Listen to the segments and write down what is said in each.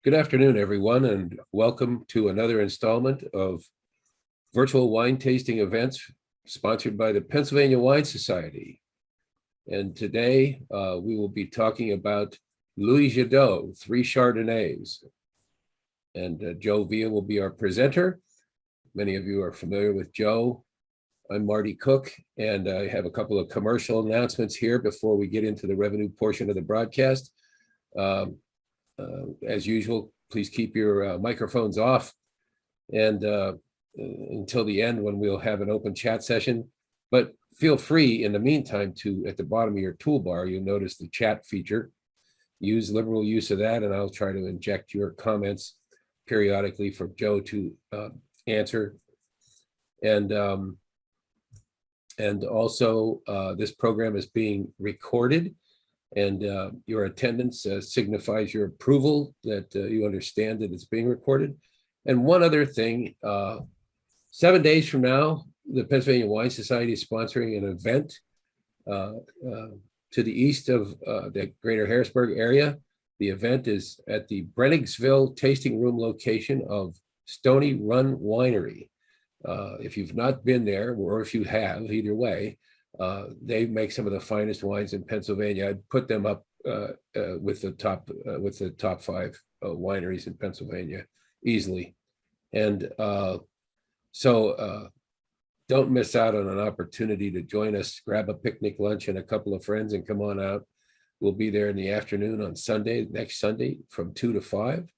Good afternoon, everyone, and welcome to another installment of virtual wine tasting events sponsored by the Pennsylvania Wine Society. And today we will be talking about Louis Jadot, 3 Chardonnays. And Joe Villa will be our presenter. Many of you are familiar with Joe. I'm Marty Cook, and I have a couple of commercial announcements here before we get into the revenue portion of the broadcast. As usual, please keep your microphones off and until the end when we'll have an open chat session. But feel free in the meantime to, at the bottom of your toolbar, you'll notice the chat feature. Use liberal use of that, and I'll try to inject your comments periodically for Joe to answer. And also, this program is being recorded, and your attendance signifies your approval that you understand that it's being recorded. And one other thing, 7 days from now, the Pennsylvania Wine Society is sponsoring an event to the east of the greater Harrisburg area. The event is at the Brennigsville tasting room location of Stony Run Winery. If you've not been there, or if you have, either way, they make some of the finest wines in Pennsylvania. I'd put them up with the top 5 wineries in Pennsylvania easily. And so don't miss out on an opportunity to join us. Grab a picnic lunch and a couple of friends and come on out. We'll be there in the afternoon on Sunday, next Sunday, from 2 to 5.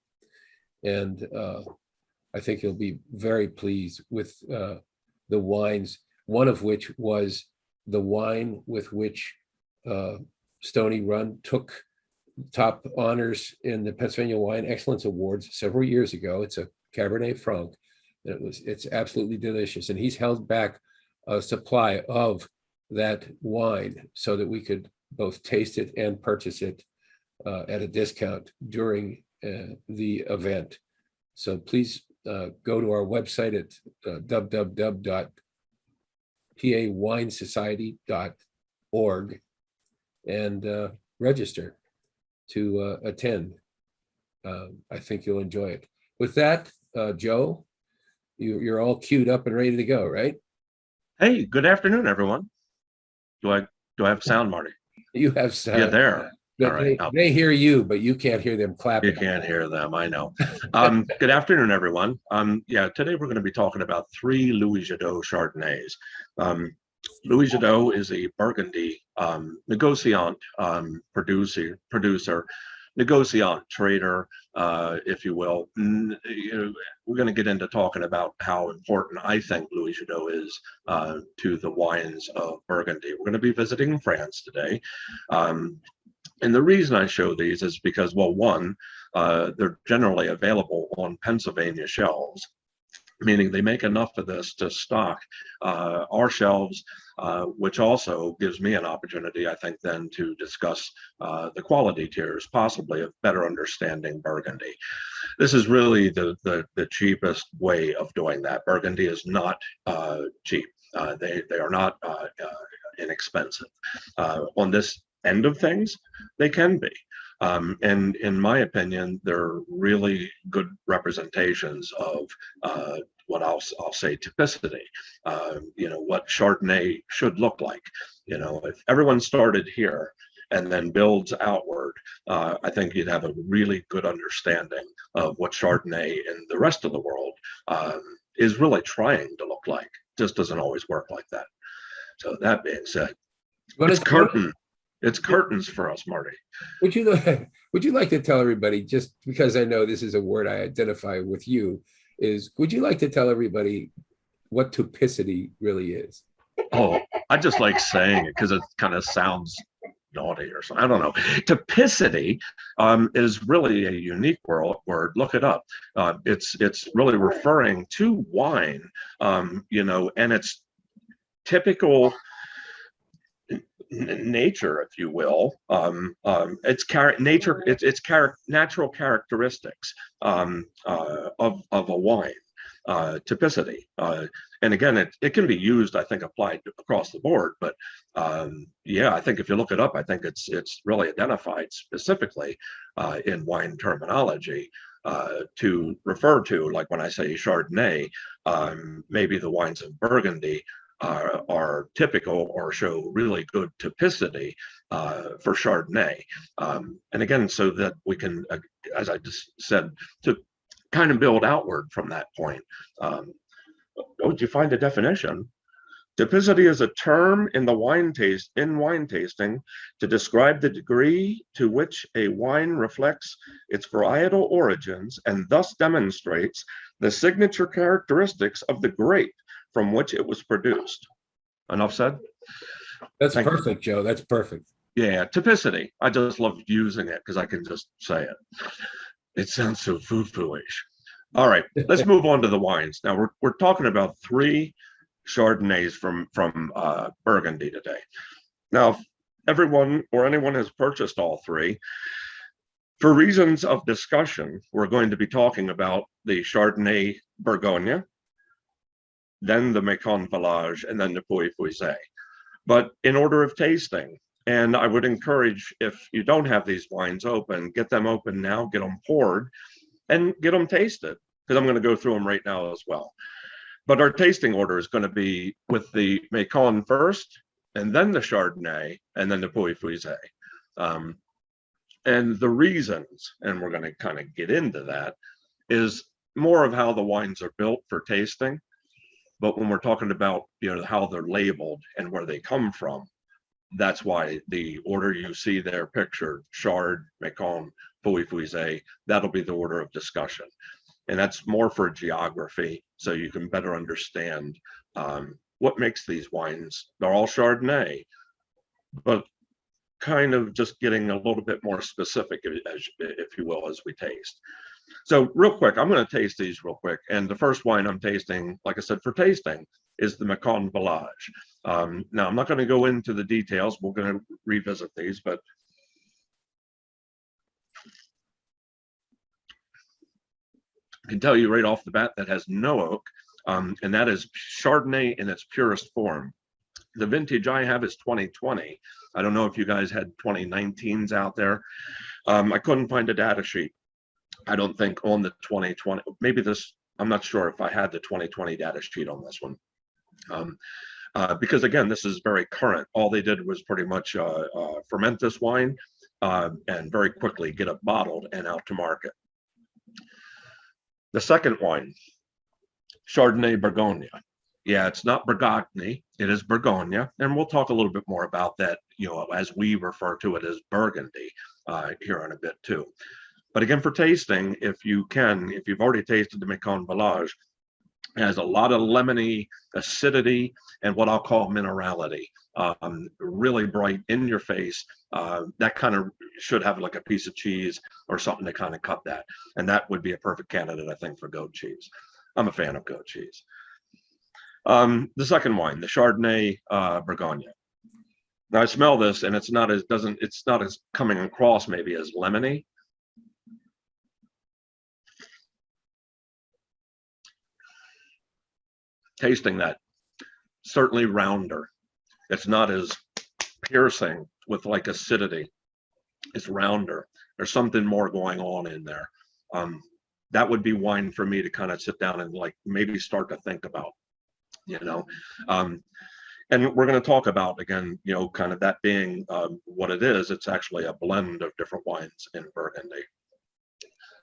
And I think you'll be very pleased with the wines, one of which was the wine with which Stony Run took top honors in the Pennsylvania Wine Excellence Awards several years ago. It's a Cabernet Franc. It's absolutely delicious. And he's held back a supply of that wine so that we could both taste it and purchase it at a discount during the event. So please go to our website at www.pawinesociety.org and register to attend. I think you'll enjoy it. With that, Joe, you're all queued up and ready to go, right? Hey, good afternoon, everyone. Do I have sound, Marty? You have sound. Yeah, there. All right. They hear you, but you can't hear them clapping. You can't hear them, I know. Good afternoon, everyone. Yeah, today we're going to be talking about 3 Louis Jadot Chardonnays. Louis Jadot is a Burgundy negociant, producer, negociant, trader, if you will. We're going to get into talking about how important I think Louis Jadot is to the wines of Burgundy. We're going to be visiting France today. And the reason I show these is because, well, one, they're generally available on Pennsylvania shelves, meaning they make enough of this to stock our shelves, which also gives me an opportunity, I think, then to discuss the quality tiers, possibly of better understanding Burgundy. This is really the cheapest way of doing that. Burgundy is not cheap. They are not inexpensive. On this end of things, they can be. And in my opinion, they're really good representations of what I'll say typicity, what Chardonnay should look like. If everyone started here and then builds outward, I think you'd have a really good understanding of what Chardonnay in the rest of the world is really trying to look like. Just doesn't always work like that. So that being said, it's curtains for us, Marty. Would you like to tell everybody, just because I know this is a word I identify with you, would you like to tell everybody what typicity really is? Oh, I just like saying it because it kind of sounds naughty or something. I don't know. Typicity is really a unique word. Look it up. It's really referring to wine, and its typical nature, if you will, its natural characteristics of a wine, typicity. And again, it can be used, I think, applied across the board. But yeah, I think if you look it up, I think it's really identified specifically in wine terminology to refer to, like when I say Chardonnay, maybe the wines of Burgundy are typical or show really good typicity for Chardonnay. And again, so that we can, as I just said, to kind of build outward from that point. Would you find a definition? Typicity is a term in wine tasting to describe the degree to which a wine reflects its varietal origins and thus demonstrates the signature characteristics of the grape from which it was produced. Enough said? That's perfect, Joe. That's perfect. Yeah, typicity. I just love using it because I can just say it. It sounds so foo-foo-ish. All right, let's move on to the wines. Now we're talking about 3 Chardonnays from Burgundy today. Now, if everyone or anyone has purchased all 3, for reasons of discussion, we're going to be talking about the Chardonnay Bourgogne, then the Macon Village, and then the Pouilly-Fuisset. But in order of tasting, and I would encourage, if you don't have these wines open, get them open now, get them poured, and get them tasted, because I'm going to go through them right now as well. But our tasting order is going to be with the Macon first, and then the Chardonnay, and then the Pouilly-Fuisset. And the reasons, and we're going to kind of get into that, is more of how the wines are built for tasting. But when we're talking about, how they're labeled and where they come from, that's why the order you see there pictured, Chard, Macon, Pouilly-Fuisset, that'll be the order of discussion. And that's more for geography, so you can better understand what makes these wines. They're all Chardonnay, but kind of just getting a little bit more specific, if you will, as we taste. So real quick, I'm going to taste these real quick. And the first wine I'm tasting, like I said, for tasting, is the Macon Village. Now, I'm not going to go into the details. We're going to revisit these, but I can tell you right off the bat that has no oak, and that is Chardonnay in its purest form. The vintage I have is 2020. I don't know if you guys had 2019s out there. I couldn't find a data sheet, I don't think, on the 2020. Maybe this, I'm not sure if I had the 2020 data sheet on this one. Because again, this is very current. All they did was pretty much ferment this wine and very quickly get it bottled and out to market. The second wine, Chardonnay Bourgogne. Yeah, it's not Bourgogne, it is Bourgogne. And we'll talk a little bit more about that, as we refer to it as Burgundy here in a bit too. But again, for tasting, if you've already tasted the Macon Village, it has a lot of lemony acidity and what I'll call minerality, really bright in your face. That kind of should have like a piece of cheese or something to kind of cut that. And that would be a perfect candidate, I think, for goat cheese. I'm a fan of goat cheese. The second wine, the Chardonnay Bourgogne. Now I smell this, and it's not as coming across maybe as lemony. Tasting that, certainly rounder. It's not as piercing with like acidity. It's rounder. There's something more going on in there. That would be wine for me to kind of sit down and like maybe start to think about, and we're going to talk about, again, kind of that being what it is. It's actually a blend of different wines in Burgundy.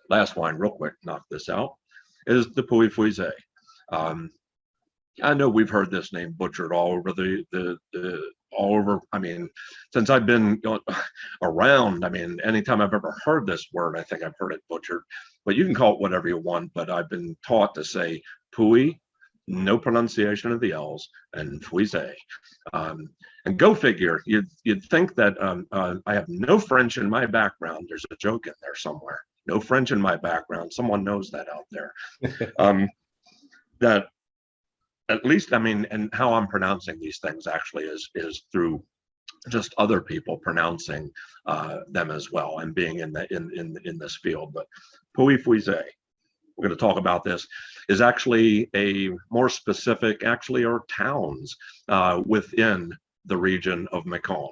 Last wine, real quick, knock this out, is the Pouilly-Fuisset. I know we've heard this name butchered all over. I mean, since I've been around, I mean, anytime I've ever heard this word, I think I've heard it butchered. But you can call it whatever you want. But I've been taught to say Pouilly, no pronunciation of the L's, and Fuisset. And go figure. You'd think that I have no French in my background. There's a joke in there somewhere. No French in my background. Someone knows that out there. That. At least, I mean, and how I'm pronouncing these things actually is through just other people pronouncing them as well, and being in this field. But Pouilly-Fuisset, we're going to talk about this, is actually a more specific, are towns within the region of Macon.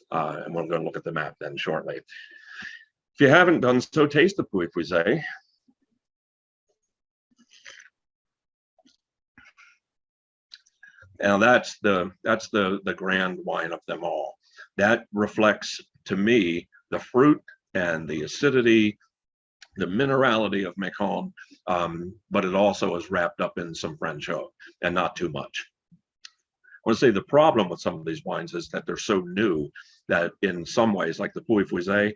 And we're going to look at the map then shortly. If you haven't done so, taste the Pouilly-Fuisset. Now that's the grand wine of them all. That reflects to me the fruit and the acidity, the minerality of Macon, but it also is wrapped up in some Frenchot and not too much. I want to say the problem with some of these wines is that they're so new that in some ways, like the Puy Fouissé,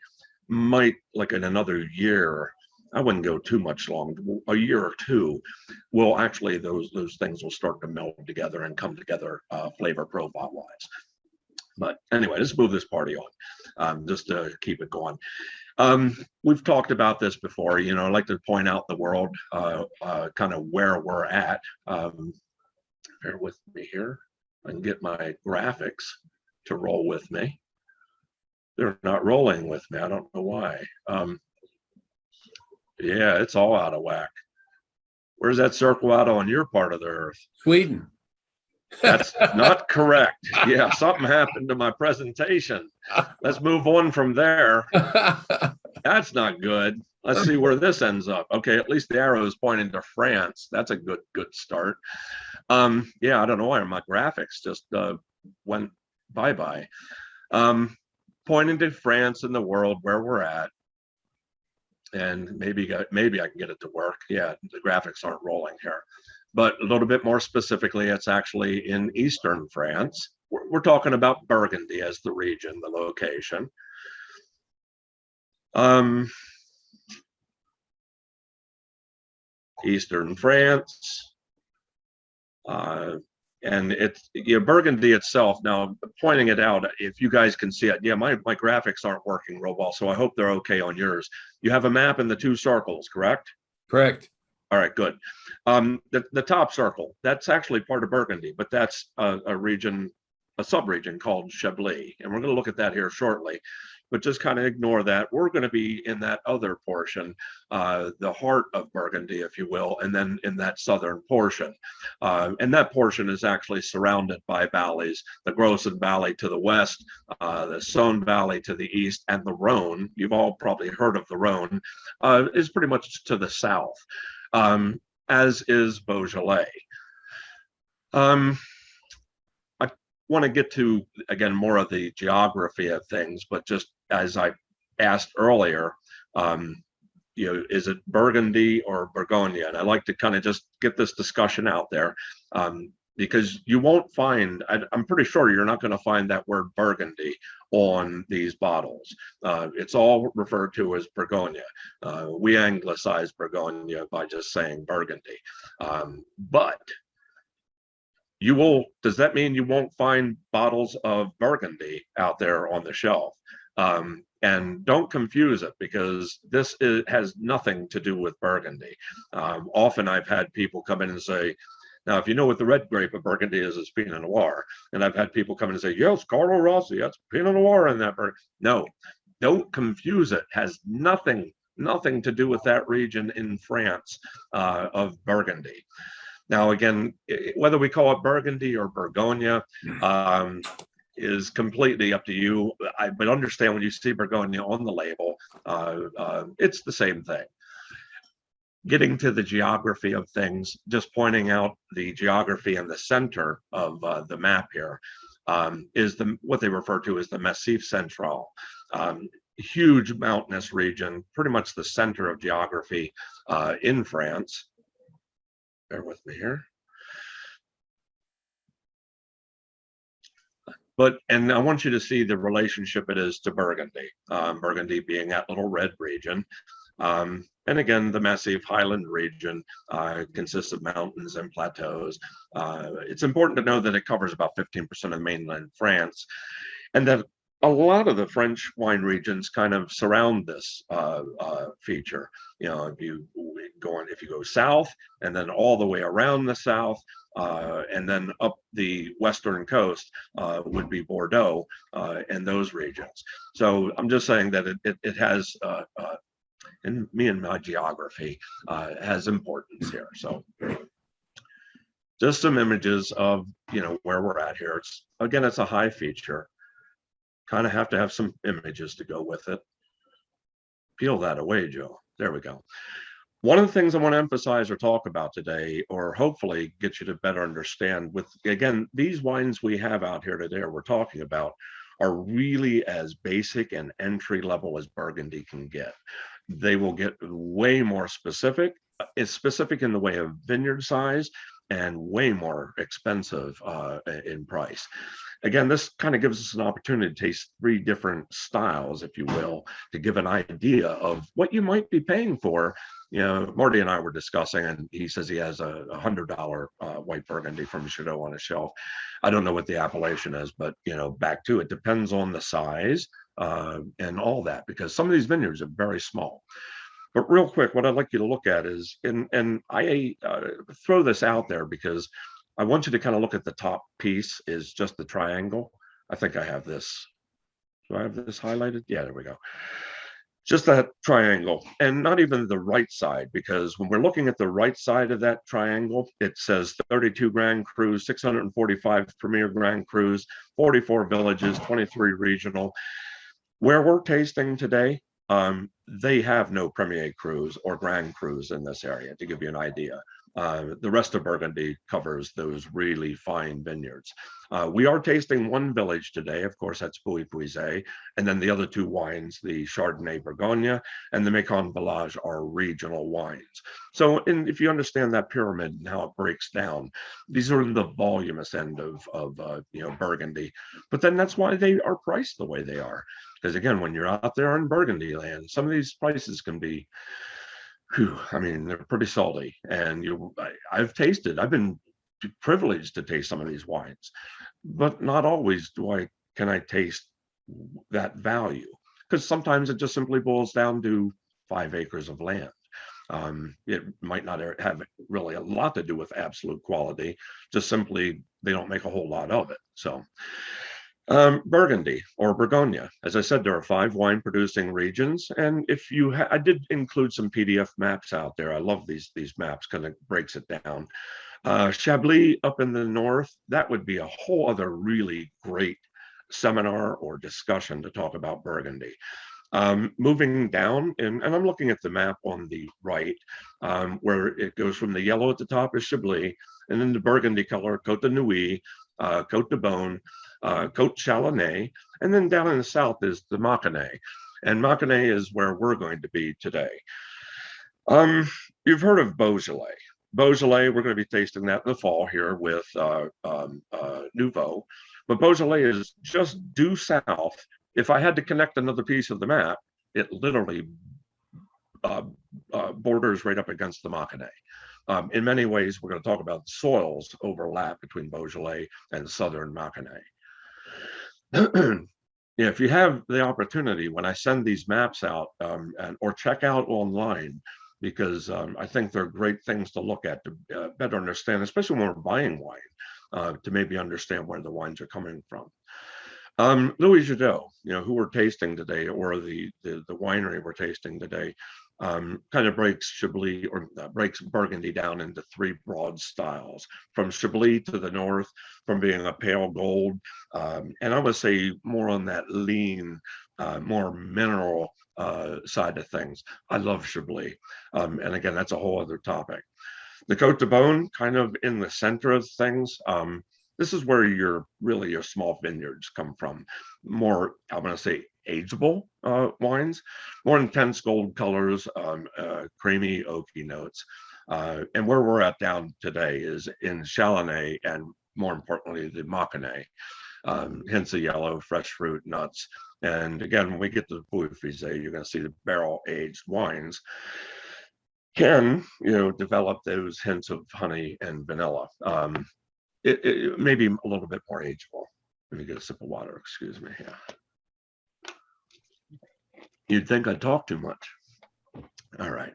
might, like in another year, I wouldn't go too much long, a year or two, will actually those things will start to meld together and come together flavor profile wise. But anyway, let's move this party on, just to keep it going. We've talked about this before. You know, I like to point out the world, kind of where we're at. Bear with me here. I can get my graphics to roll with me. They're not rolling with me. I don't know why. Yeah, it's all out of whack. Where's that circle out on your part of the earth? Sweden. That's not correct. Yeah, something happened to my presentation. Let's move on from there. That's not good. Let's see where this ends up. Okay, at least the arrow is pointing to France. That's a good start. Yeah, I don't know why my graphics just went bye-bye. Pointing to France and the world where we're at. And maybe I can get it to work. Yeah, the graphics aren't rolling here. But a little bit more specifically, it's actually in eastern France. We're talking about Burgundy as the region, the location. Eastern France. And it's, you know, Burgundy itself, now pointing it out, if you guys can see it, yeah, my graphics aren't working real well, so I hope they're okay on yours. You have a map in the two circles, correct? Correct. All right, good. The top circle, that's actually part of Burgundy, but that's a region, a sub-region called Chablis, and we're going to look at that here shortly. But just kind of ignore that. We're going to be in that other portion, the heart of Burgundy, if you will, and then in that southern portion. And that portion is actually surrounded by valleys, the Grossen Valley to the west, the Saône Valley to the east, and the Rhone. You've all probably heard of the Rhone, is pretty much to the south, as is Beaujolais. I want to get to, again, more of the geography of things, but just as I asked earlier, you know, is it Burgundy or Bourgogne? And I like to kind of just get this discussion out there, because you won't find, I'm pretty sure you're not going to find that word Burgundy on these bottles. It's all referred to as Bourgogne. We anglicize Bourgogne by just saying Burgundy. But you will, does that mean you won't find bottles of Burgundy out there on the shelf? And don't confuse it, because this has nothing to do with Burgundy. Often I've had people come in and say, now, if you know what the red grape of Burgundy is, it's Pinot Noir. And I've had people come in and say, yes, Carlo Rossi, that's Pinot Noir in that. No, don't confuse it. It has nothing to do with that region in France of Burgundy. Now, again, whether we call it Burgundy or Bourgogne is completely up to you. But understand, when you see Bourgogne on the label, it's the same thing. Getting to the geography of things, just pointing out the geography in the center of the map here is what they refer to as the Massif Central. Huge mountainous region, pretty much the center of geography in France. Bear with me here. And I want you to see the relationship it is to Burgundy. Burgundy being that little red region. And again, the Massif Highland region consists of mountains and plateaus. It's important to know that it covers about 15% of mainland France, and that a lot of the French wine regions kind of surround this feature. You know, if you go south and then all the way around the south, and then up the western coast would be Bordeaux and those regions. So I'm just saying that it has, and me and my geography has importance here. So just some images of, you know, where we're at here. It's, again, it's a high feature. Kind of have to have some images to go with it. Peel that away, Joe. There we go. One of the things I want to emphasize or talk about today, or hopefully get you to better understand with, again, these wines we have out here today, or we're talking about, are really as basic and entry level as Burgundy can get. They will get way more specific. It's specific in the way of vineyard size and way more expensive in price. Again, this kind of gives us an opportunity to taste three different styles, if you will, to give an idea of what you might be paying for. You know, Marty and I were discussing, and he says he has a $100 white Burgundy from Jadot on a shelf. I don't know what the appellation is, but you know, back to it depends on the size and all that, because some of these vineyards are very small. But real quick, what I'd like you to look at is, and I throw this out there because I want you to kind of look at the top piece is just the triangle. I think I have this. Do I have this highlighted? Yeah, there we go. Just that triangle, and not even the right side, because when we're looking at the right side of that triangle, it says 32 Grand Crus, 645 Premier Grand Crus, 44 villages, 23 regional. Where we're tasting today, they have no Premier Crus or Grand Crus in this area, to give you an idea. The rest of Burgundy covers those really fine vineyards. We are tasting one village today. Of course, that's Puy-Puisé. And then the other two wines, the Chardonnay Bourgogne and the Macon Village, are regional wines. So if you understand that pyramid and how it breaks down, these are the voluminous end of Burgundy. But then that's why they are priced the way they are. Because again, when you're out there in Burgundy land, some of these prices can be, I mean, they're pretty salty. And I've been privileged to taste some of these wines, but not always can I taste that value, because sometimes it just simply boils down to 5 acres of land. It might not have really a lot to do with absolute quality, just simply they don't make a whole lot of it. So Burgundy or Bourgogne, as I said, there are 5 wine producing regions. And if I did include some PDF maps out there. I love these maps, kind of breaks it down. Chablis up in the north, that would be a whole other really great seminar or discussion to talk about Burgundy. Moving down, and I'm looking at the map on the right, where it goes from the yellow at the top is Chablis, and then the Burgundy color, Côte de Nuit, Côte de Beaune, Côte Chardonnay, and then down in the south is the Mâconnais. And Mâconnais is where we're going to be today. You've heard of Beaujolais. Beaujolais, we're going to be tasting that in the fall here with Nouveau. But Beaujolais is just due south. If I had to connect another piece of the map, it literally borders right up against the Mâconnais. In many ways, we're going to talk about soils overlap between Beaujolais and southern Mâconnais. If you have the opportunity, when I send these maps out or check out online, because I think they're great things to look at to better understand, especially when we're buying wine, to maybe understand where the wines are coming from. Louis Jadot, who we're tasting today, or the winery we're tasting today, kind of breaks Chablis or breaks Burgundy down into 3 broad styles, from Chablis to the north, from being a pale gold, and I would say more on that lean, more mineral side of things. I love Chablis, and again, that's a whole other topic. The Côte de Beaune, kind of in the center of things. This is where your small vineyards come from. More, I'm going to say, ageable wines, more intense gold colors, creamy oaky notes. And where we're at down today is in Chardonnay, and more importantly, the Mâconnais, hence the yellow, fresh fruit, nuts. And again, when we get to the Puy-Puisé, you're going to see the barrel-aged wines can, develop those hints of honey and vanilla. It may be a little bit more ageable. Let me get a sip of water, excuse me. Yeah. You'd think I talk too much. All right.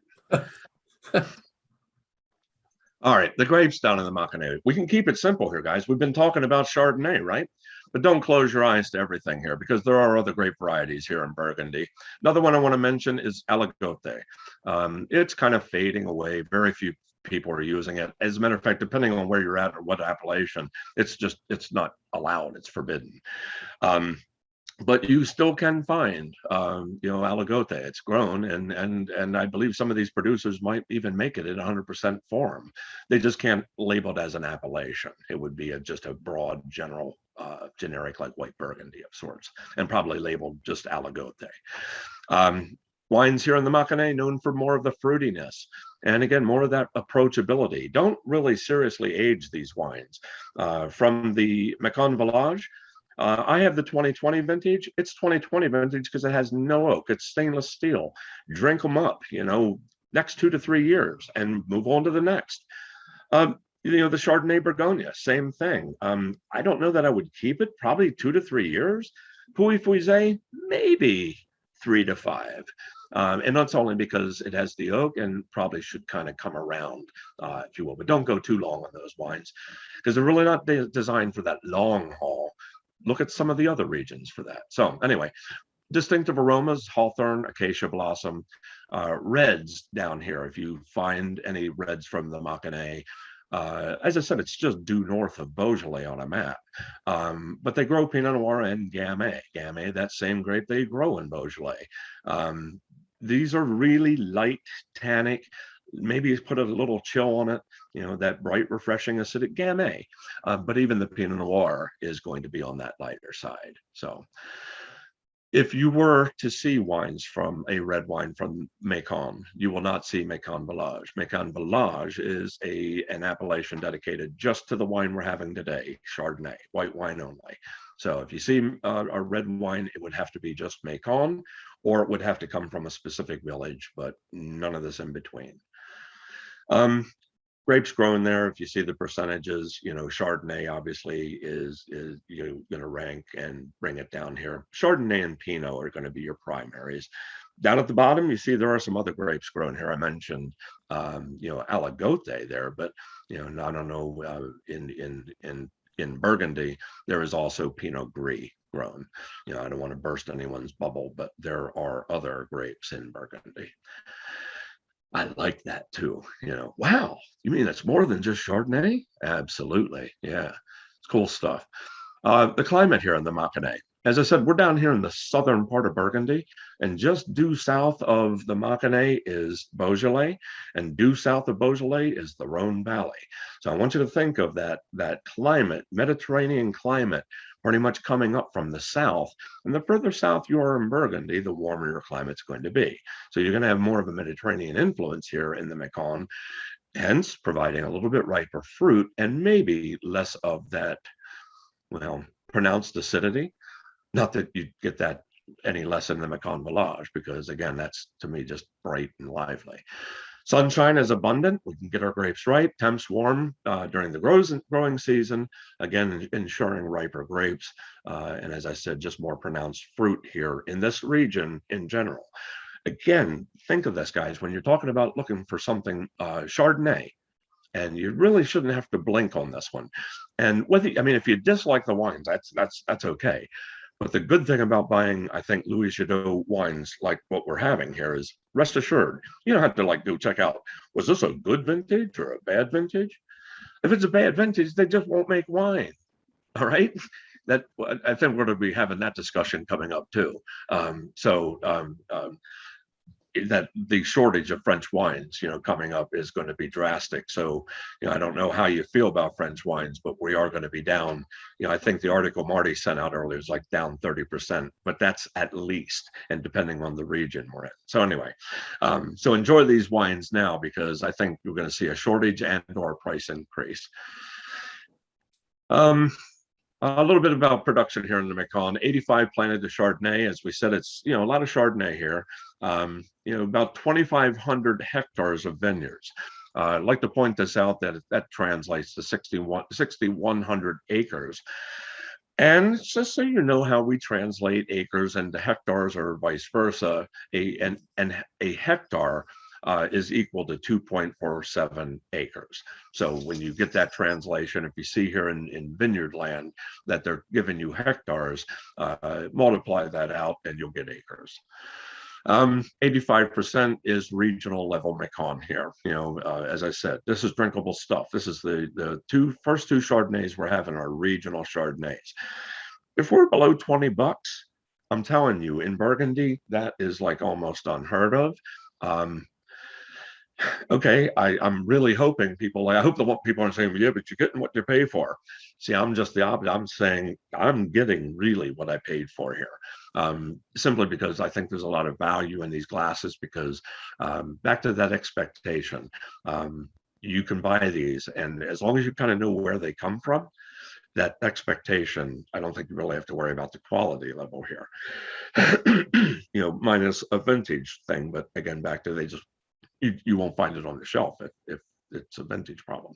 All right, the grapes down in the Mâconnais. We can keep it simple here, guys. We've been talking about Chardonnay, right? But don't close your eyes to everything here, because there are other grape varieties here in Burgundy. Another one I want to mention is Aligoté. It's kind of fading away. Very few people are using it. As a matter of fact, depending on where you're at or what appellation, it's not allowed. It's forbidden. but you still can find, aligote. It's grown, and I believe some of these producers might even make it in 100% form. They just can't label it as an appellation. It would be just a broad, general, generic, like white Burgundy of sorts, and probably labeled just aligote. Um, Wines here in the Maconnais known for more of the fruitiness, and again, more of that approachability. Don't really seriously age these wines. From the Macon Village, I have the 2020 vintage. It's 2020 vintage because it has no oak. It's stainless steel. Drink them up, next 2 to 3 years and move on to the next. The Chardonnay Bourgogne, same thing. I don't know that I would keep it, probably 2 to 3 years. Pouilly Fuisé, maybe 3 to 5. And that's only because it has the oak and probably should kind of come around, if you will. But don't go too long on those wines because they're really not designed for that long haul. Look at some of the other regions for that. So anyway, distinctive aromas: hawthorn, acacia blossom, reds down here. If you find any reds from the Maconnais, as I said, it's just due north of Beaujolais on a map. But they grow Pinot Noir and Gamay. Gamay, that same grape they grow in Beaujolais. These are really light, tannic. Maybe put a little chill on it, that bright, refreshing, acidic Gamay. But even the Pinot Noir is going to be on that lighter side. So if you were to see wines from a red wine from Macon, you will not see Macon Village. Macon Village is an appellation dedicated just to the wine we're having today, Chardonnay, white wine only. So if you see a red wine, it would have to be just Macon, or it would have to come from a specific village, but none of this in between. Grapes growing there. If you see the percentages, Chardonnay obviously is going to rank and bring it down here. Chardonnay and Pinot are going to be your primaries. Down at the bottom, you see there are some other grapes grown here. I mentioned, aligote there, but I don't know, in Burgundy there is also Pinot Gris grown. I don't want to burst anyone's bubble, but there are other grapes in Burgundy. I like that too. Wow, you mean it's more than just Chardonnay? Absolutely. Yeah, it's cool stuff. The climate here in the Maconnais. As I said, we're down here in the southern part of Burgundy, and just due south of the Maconnais is Beaujolais, and due south of Beaujolais is the Rhone Valley. So I want you to think of that climate, Mediterranean climate, pretty much coming up from the south. And the further south you are in Burgundy, the warmer your climate's going to be. So you're going to have more of a Mediterranean influence here in the Macon, hence providing a little bit riper fruit and maybe less of that, pronounced acidity. Not that you get that any less in the Macon Village, because again, that's to me just bright and lively. Sunshine is abundant. We can get our grapes ripe. Temps warm during the growing season, again, ensuring riper grapes. And as I said, just more pronounced fruit here in this region in general. Again, think of this, guys, when you're talking about looking for something Chardonnay, and you really shouldn't have to blink on this one. And if you dislike the wines, that's okay. But the good thing about buying, I think, Louis Jadot wines like what we're having here is, rest assured, you don't have to go check out, was this a good vintage or a bad vintage? If it's a bad vintage, they just won't make wine. All right. I think we're going to be having that discussion coming up too. That the shortage of French wines, coming up is going to be drastic. So, I don't know how you feel about French wines, but we are going to be down. I think the article Marty sent out earlier is down 30%, but that's at least, and depending on the region we're in. So anyway, so enjoy these wines now, because I think you're going to see a shortage and/or price increase. A little bit about production here in the Macon. 85 planted to Chardonnay. As we said, it's a lot of Chardonnay here. About 2,500 hectares of vineyards. I'd like to point this out that translates to 6,100 acres. And just so you know how we translate acres into hectares or vice versa, a hectare is equal to 2.47 acres. So when you get that translation, if you see here in vineyard land that they're giving you hectares, multiply that out and you'll get acres. 85% is regional level Macon here. As I said, this is drinkable stuff. This is the first two Chardonnays we're having are regional Chardonnays. If we're below $20, I'm telling you, in Burgundy, that is like almost unheard of. Um, okay, I'm really hoping people, I hope the people aren't saying, yeah, but you're getting what you pay for. See, I'm just the opposite. I'm saying I'm getting really what I paid for here. Simply because I think there's a lot of value in these glasses because back to that expectation, you can buy these, and as long as you kind of know where they come from, that expectation, I don't think you really have to worry about the quality level here. Minus a vintage thing, but again, back to you won't find it on the shelf if it's a vintage problem.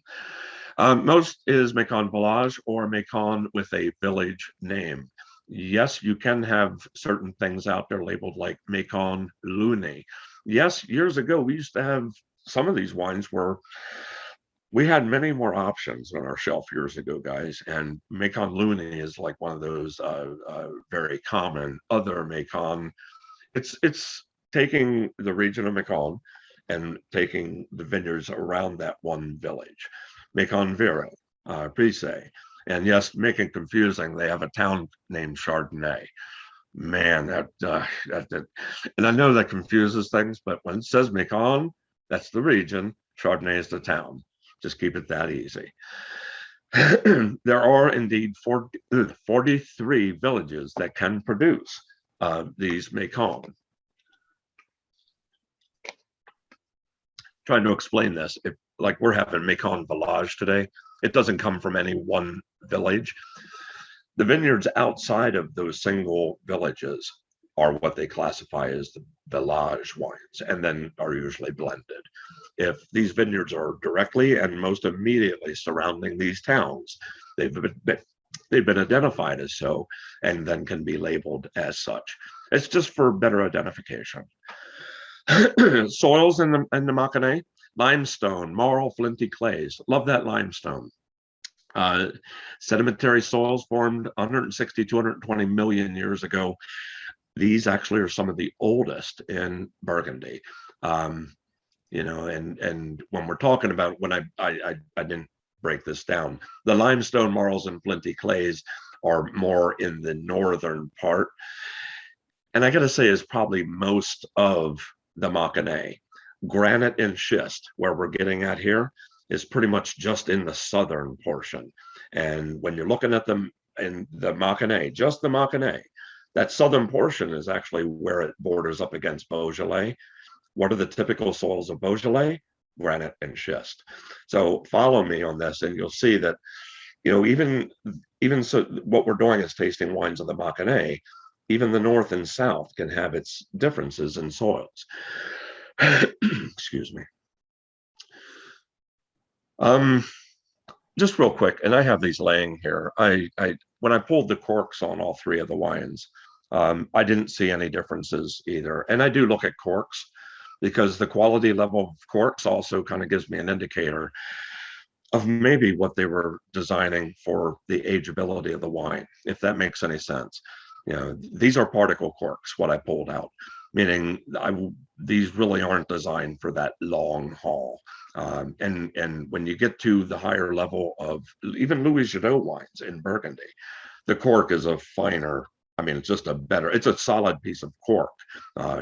Most is Macon Village or Macon with a village name. Yes, you can have certain things out there labeled like Macon Lune. Yes, years ago, we used to have some of these wines where we had many more options on our shelf years ago, guys. And Macon Lune is like one of those very common other Macon. It's taking the region of Macon and taking the vineyards around that one village. Macon Vero, Prise. And yes, make it confusing. They have a town named Chardonnay. Man, that and I know that confuses things, but when it says Macon, that's the region. Chardonnay is the town. Just keep it that easy. There are indeed 43 villages that can produce these Macon. Trying to explain this, if like we're having Macon Village today, it doesn't come from any one village. The vineyards outside of those single villages are what they classify as the village wines, and then are usually blended. If these vineyards are directly and most immediately surrounding these towns, they've been identified as so, and then can be labeled as such. It's just for better identification. Soils in the Mâconnais, limestone, marl, flinty clays. Love that limestone. Sedimentary soils formed 160, 220 million years ago. These actually are some of the oldest in Burgundy. And when we're talking about, when I didn't break this down, the limestone, marls, and flinty clays are more in the northern part. And I got to say, is probably most of the Mâconnais. Granite and schist, where we're getting at here, is pretty much just in the southern portion. And when you're looking at them in the Mâconnais, just the Mâconnais, that southern portion is actually where it borders up against Beaujolais. What are the typical soils of Beaujolais? Granite and schist. So follow me on this, and you'll see that, even so, what we're doing is tasting wines of the Mâconnais. Even the north and south can have its differences in soils. Excuse me. Just real quick, and I have these laying here. When I pulled the corks on all three of the wines, I didn't see any differences either. And I do look at corks because the quality level of corks also kind of gives me an indicator of maybe what they were designing for the ageability of the wine, if that makes any sense. These are particle corks, what I pulled out, meaning these really aren't designed for that long haul. And when you get to the higher level of even Louis Jadot wines in Burgundy, the cork is a finer, it's just it's a solid piece of cork,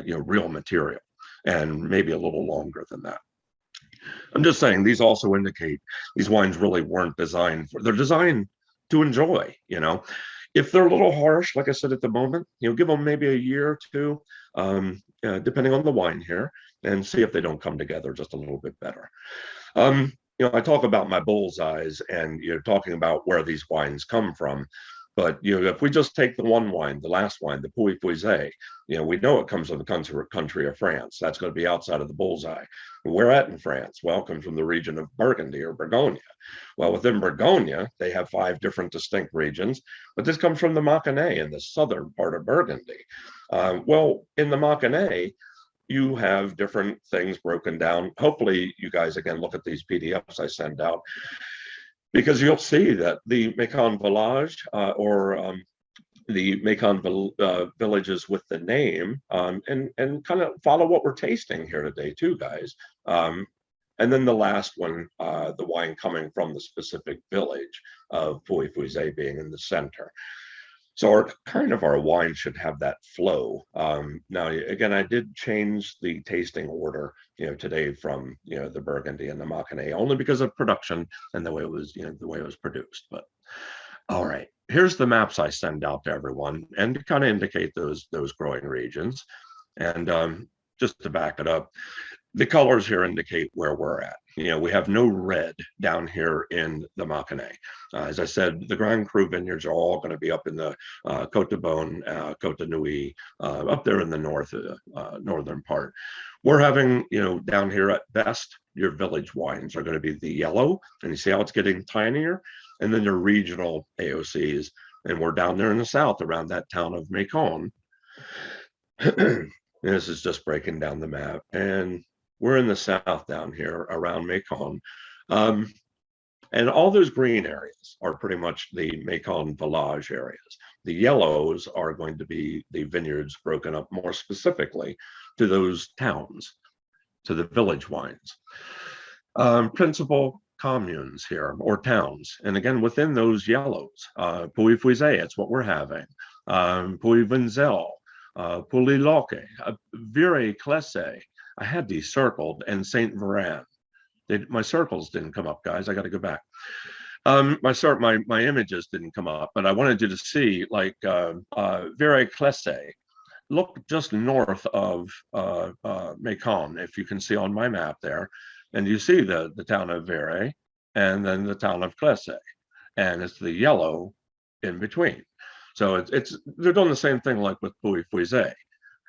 real material, and maybe a little longer than that. I'm just saying these also indicate these wines really weren't designed they're designed to enjoy, If they're a little harsh, like I said at the moment, give them maybe a year or two, depending on the wine here, and see if they don't come together just a little bit better. I talk about my bullseyes, and you're talking about where these wines come from. But if we just take the one wine, the last wine, the Puy Puisé, we know it comes from the country of France. That's going to be outside of the bullseye. Where at in France? Well, it comes from the region of Burgundy or Bourgogne. Well, within Bourgogne, they have 5 different distinct regions, but this comes from the Mâconnais in the southern part of Burgundy. Well, in the Mâconnais, you have different things broken down. Hopefully, you guys, again, look at these PDFs I send out, because you'll see that the Macon Village or the Macon villages with the name, and kind of follow what we're tasting here today too, guys. And then the last one, the wine coming from the specific village of Puy Puisé being in the center. So our wine should have that flow. Now, again, I did change the tasting order, today from, the Burgundy and the Maconnais, only because of production and the way it was, the way it was produced. But all right, here's the maps I send out to everyone and to kind of indicate those growing regions. And just to back it up, the colors here indicate where we're at. We have no red down here in the Maconnais. As I said, the Grand Cru vineyards are all going to be up in the Côte de Beaune, Côte de Nuit, up there in the northern part. We're having, down here at best, your village wines are going to be the yellow, and you see how it's getting tinier, and then your regional AOCs, and we're down there in the south around that town of Macon. This is just breaking down the map, and we're in the south down here around Macon. And all those green areas are pretty much the Macon village areas. The yellows are going to be the vineyards broken up more specifically to those towns, to the village wines. Principal communes here, or towns. And again, within those yellows, Pouilly-Fuisé, it's what we're having. Pouilly-Vinzel, Pouilly-Locqué, Viray-Clessé. I had these circled, and Saint Veran. My circles didn't come up, guys. I got to go back. My images didn't come up, but I wanted you to see, like, Viray-Clessé. Look just north of Macon, if you can see on my map there, and you see the town of Viray and then the town of Clessé, and it's the yellow in between. So they're doing the same thing like with Pouilly-Fuisé.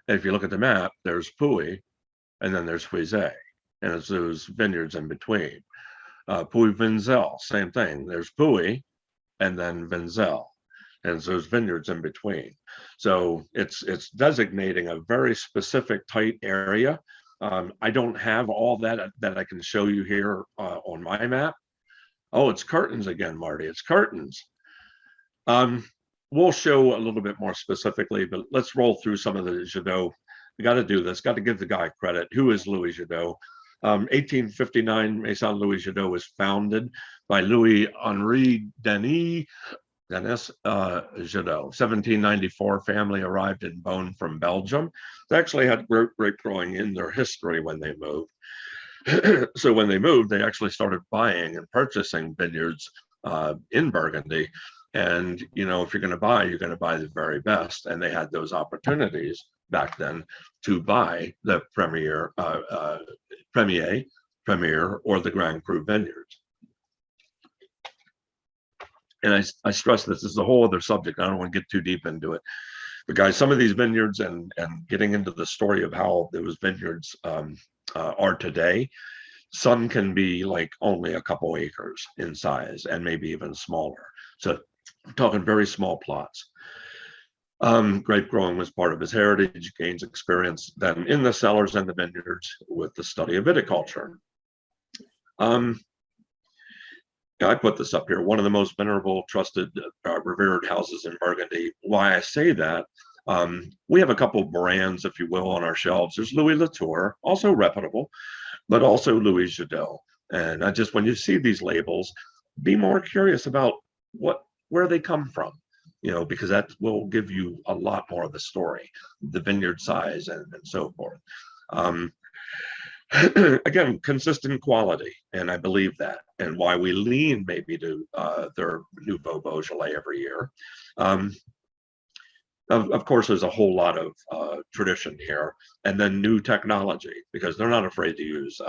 If you look at the map, there's Pouilly, and then there's Fuisé, and it's those vineyards in between. Pouilly-Vinzel, same thing. There's Pouilly, and then Vinzel, and it's those vineyards in between. So it's designating a very specific tight area. I don't have all that I can show you here on my map. Oh, it's curtains again, Marty. It's curtains. We'll show a little bit more specifically, but let's roll through some of the Jadot. We got to do this. Got to give the guy credit. Who is Louis Jadot? 1859, Maison Louis Jadot was founded by Louis Henri Denis Jadot. 1794, family arrived in Beaune from Belgium. They actually had grape growing in their history when they moved. So when they moved, they actually started buying and purchasing vineyards in Burgundy. And, if you're going to buy, you're going to buy the very best. And they had those opportunities back then to buy the Premier, or the Grand Cru vineyards. And I stress this is a whole other subject. I don't want to get too deep into it. But guys, some of these vineyards and getting into the story of how those vineyards are today, some can be like only a couple acres in size and maybe even smaller. So I'm talking very small plots. Grape growing was part of his heritage, gains experience then in the cellars and the vineyards with the study of viticulture. I put this up here, one of the most venerable, trusted, revered houses in Burgundy. Why I say that, we have a couple brands, if you will, on our shelves. There's Louis Latour, also reputable, but also Louis Jadot. And when you see these labels, be more curious about where they come from, because that will give you a lot more of the story, the vineyard size and so forth. Again, consistent quality, and I believe that, and why we lean maybe to their Nouveau Beaujolais every year. Of course, there's a whole lot of tradition here, and then new technology, because they're not afraid to use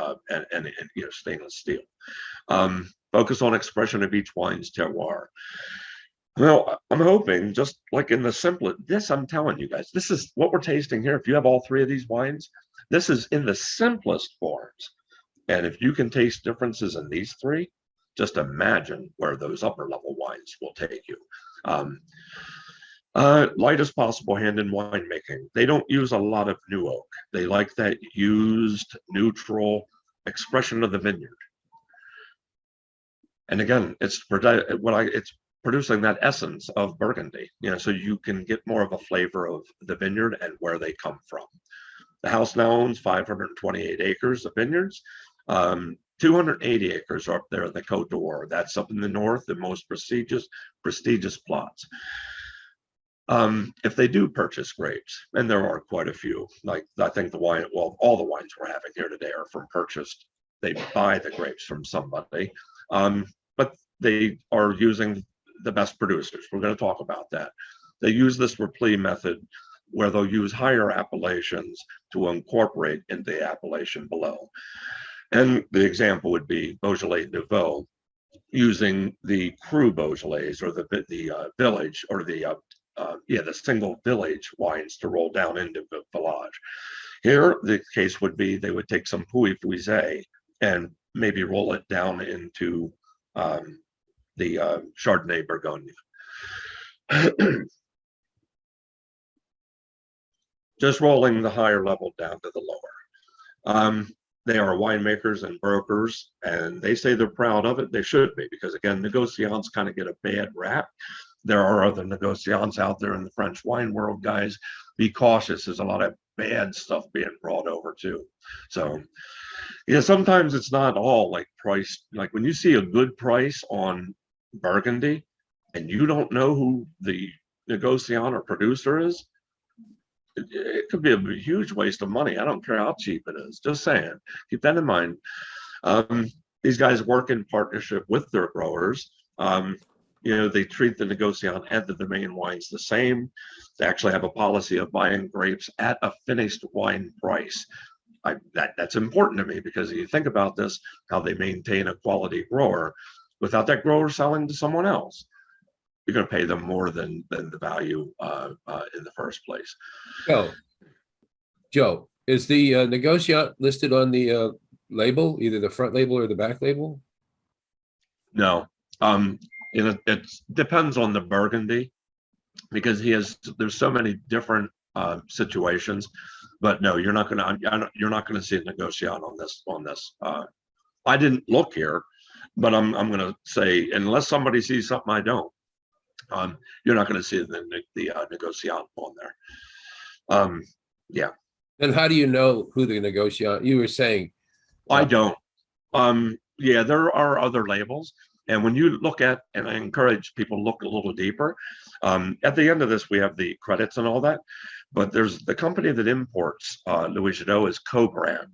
stainless steel. Focus on expression of each wine's terroir. Well, I'm hoping, just like in the simplest, I'm telling you guys, this is what we're tasting here. If you have all three of these wines, this is in the simplest forms. And if you can taste differences in these three, just imagine where those upper level wines will take you. Light as possible hand in winemaking. They don't use a lot of new oak. They like that used, neutral expression of the vineyard. And again, it's producing that essence of Burgundy, so you can get more of a flavor of the vineyard and where they come from. The house now owns 528 acres of vineyards. 280 acres are up there at the Côte d'Or. That's up in the north, the most prestigious plots. If they do purchase grapes, and there are quite a few, like I think the wine, well, all the wines we're having here today are from purchased. They buy the grapes from somebody, but they are using the best producers. We're going to talk about that. They use this replete method where they'll use higher appellations to incorporate into the appellation below. And the example would be Beaujolais Nouveau, using the cru Beaujolais or the village or the single village wines to roll down into the village. Here, the case would be they would take some Puy-Puisé and maybe roll it down into the Chardonnay Bourgogne. Just rolling the higher level down to the lower. They are winemakers and brokers, and they say they're proud of it. They should be, because again, negociants kind of get a bad rap. There are other negociants out there in the French wine world, guys. Be cautious. There's a lot of bad stuff being brought over too. So, yeah, sometimes it's not all like price. Like when you see a good price on Burgundy and you don't know who the negociant or producer is, it could be a huge waste of money. I don't care how cheap it is. Just saying. Keep that in mind. These guys work in partnership with their growers. They treat the negociant and the domain wines the same. They actually have a policy of buying grapes at a finished wine price. That's important to me, because if you think about this, how they maintain a quality grower without that grower selling to someone else, you're going to pay them more than the value in the first place. Joe, is the negociant listed on the label, either the front label or the back label? No. It depends on the Burgundy, because there's so many different situations. But no, you're not going to see a negociant on this. I didn't look here, but I'm going to say, unless somebody sees something I don't, you're not going to see the negociant on there. Yeah. And how do you know who the negociant? You were saying. I don't. Yeah, there are other labels. And when you look at, and I encourage people to look a little deeper, at the end of this, we have the credits and all that. But there's the company that imports Louis Jadot is Co-Brand,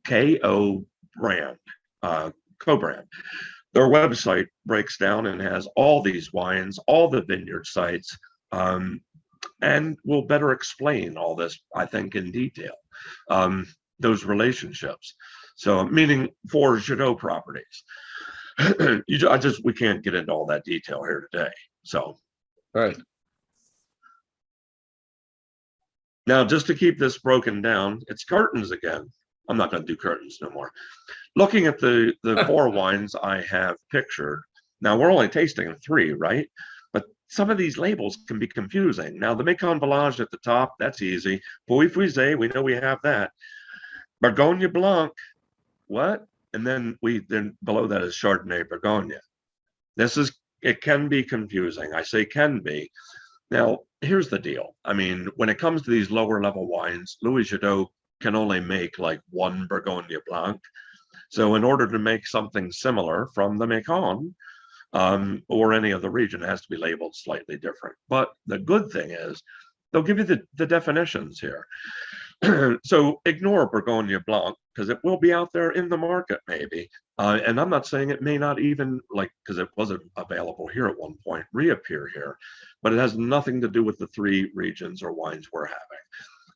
K-O brand, Co-Brand. Their website breaks down and has all these wines, all the vineyard sites, and will better explain all this, I think, in detail, those relationships. So, meaning for Jadot properties. We can't get into all that detail here today. So, all right. Now, just to keep this broken down, it's curtains again. I'm not going to do curtains no more. Looking at the 4 wines I have pictured, now we're only tasting 3, right? But some of these labels can be confusing. Now, the Macon Village at the top, that's easy. Puy-Puisé, we know we have that. Bourgogne Blanc, what? And then below that is Chardonnay Bourgogne. It can be confusing. I say can be. Now, here's the deal. I mean, when it comes to these lower level wines, Louis Jadot can only make like 1 Bourgogne Blanc. So in order to make something similar from the Macon or any other region, it has to be labeled slightly different. But the good thing is they'll give you the definitions here. So ignore Bourgogne Blanc, because it will be out there in the market maybe. And I'm not saying it may not even, because it wasn't available here at one point, reappear here. But it has nothing to do with the 3 regions or wines we're having.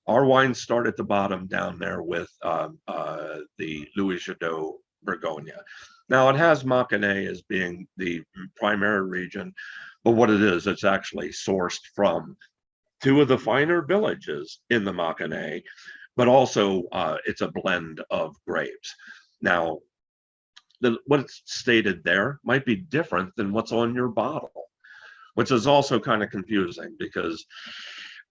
Our wines start at the bottom down there with the Louis Jadot Bourgogne. Now, it has Mâconnais as being the primary region, but what it is, it's actually sourced from 2 of the finer villages in the Mâconnais, but also it's a blend of grapes. Now, what's stated there might be different than what's on your bottle, which is also kind of confusing, because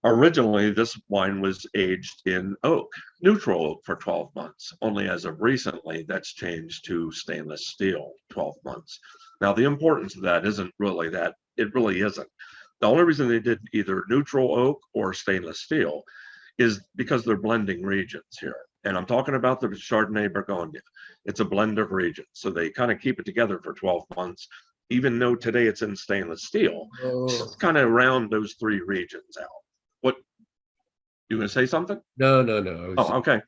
originally this wine was aged in oak, neutral oak, for 12 months. Only as of recently, that's changed to stainless steel, 12 months. Now, the importance of that isn't really that. It really isn't. The only reason they did either neutral oak or stainless steel is because they're blending regions here. And I'm talking about the Chardonnay Bourgogne. It's a blend of regions. So they kind of keep it together for 12 months. even though today it's in stainless steel, Oh, kind of round those three regions out. What, you gonna say something? no, no, no. I was Oh, okay.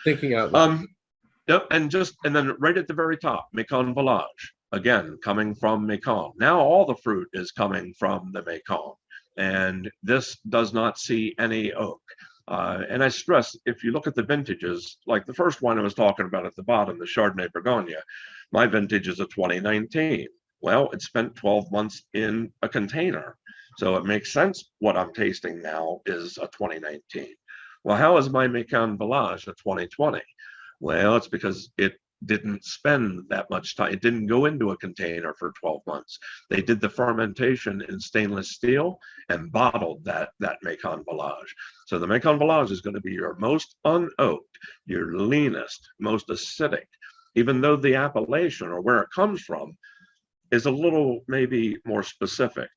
thinking out loud. Yep, and then right at the very top, Mekong Village, again coming from Mekong. Now all the fruit is coming from the Mekong, and this does not see any oak. And I stress, if you look at the vintages, like the first one I was talking about at the bottom, the Chardonnay Bourgogne, my vintage is a 2019. Well, it spent 12 months in a container, so it makes sense what I'm tasting now is a 2019. Well, how is my Mekong Village a 2020? Well, it's because it didn't spend that much time. It didn't go into a container for 12 months. They did the fermentation in stainless steel and bottled that Mekong Village. So the Mekong Village is going to be your most unoaked, your leanest, most acidic, even though the appellation or where it comes from is a little maybe more specific.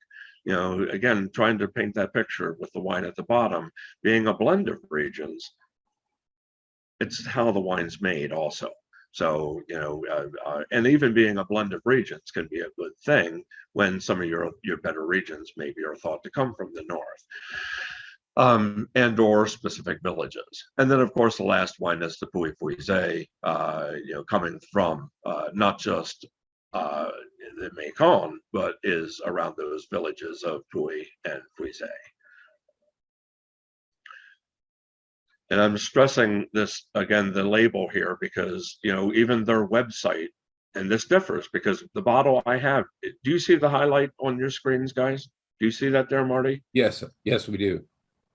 You know, again, trying to paint that picture with the wine at the bottom, being a blend of regions, it's how the wine's made also. So, you know, and even being a blend of regions can be a good thing when some of your better regions maybe are thought to come from the north, and or specific villages. And then, of course, the last wine is the Puy Puisé, you know, coming from not just the Mekong, but is around those villages of Puy and Puisé. And I'm stressing this again, the label here, because, you know, even their website, and this differs because the bottle I have, do you see the highlight on your screens, guys? Do you see that there, Marty? Yes, yes, we do.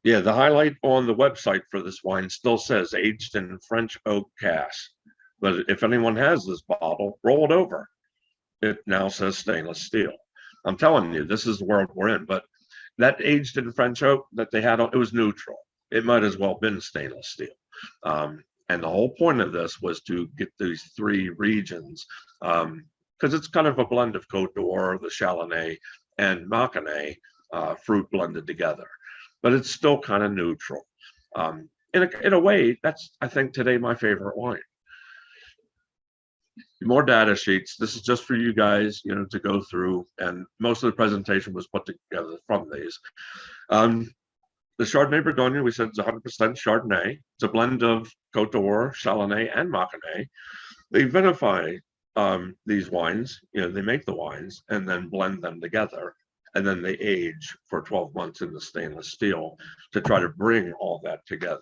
Yeah, the highlight on the website for this wine still says aged in French oak cask. But if anyone has this bottle, roll it over. It now says stainless steel. I'm telling you, this is the world we're in. But that aged in French oak that they had on, it was neutral. It might as well have been stainless steel. And the whole point of this was to get these three regions, because it's kind of a blend of Côte d'Or, the Chardonnay, and Mâconnais fruit blended together. But it's still kind of neutral. In a way, that's, I think, today my favorite wine. More data sheets. This is just for you guys, you know, to go through. And most of the presentation was put together from these. The Chardonnay Bourgogne, we said, is 100% Chardonnay. It's a blend of Côte d'Or, Chardonnay, and Mâconnais. They vinify these wines, you know, they make the wines and then blend them together. And then they age for 12 months in the stainless steel to try to bring all that together.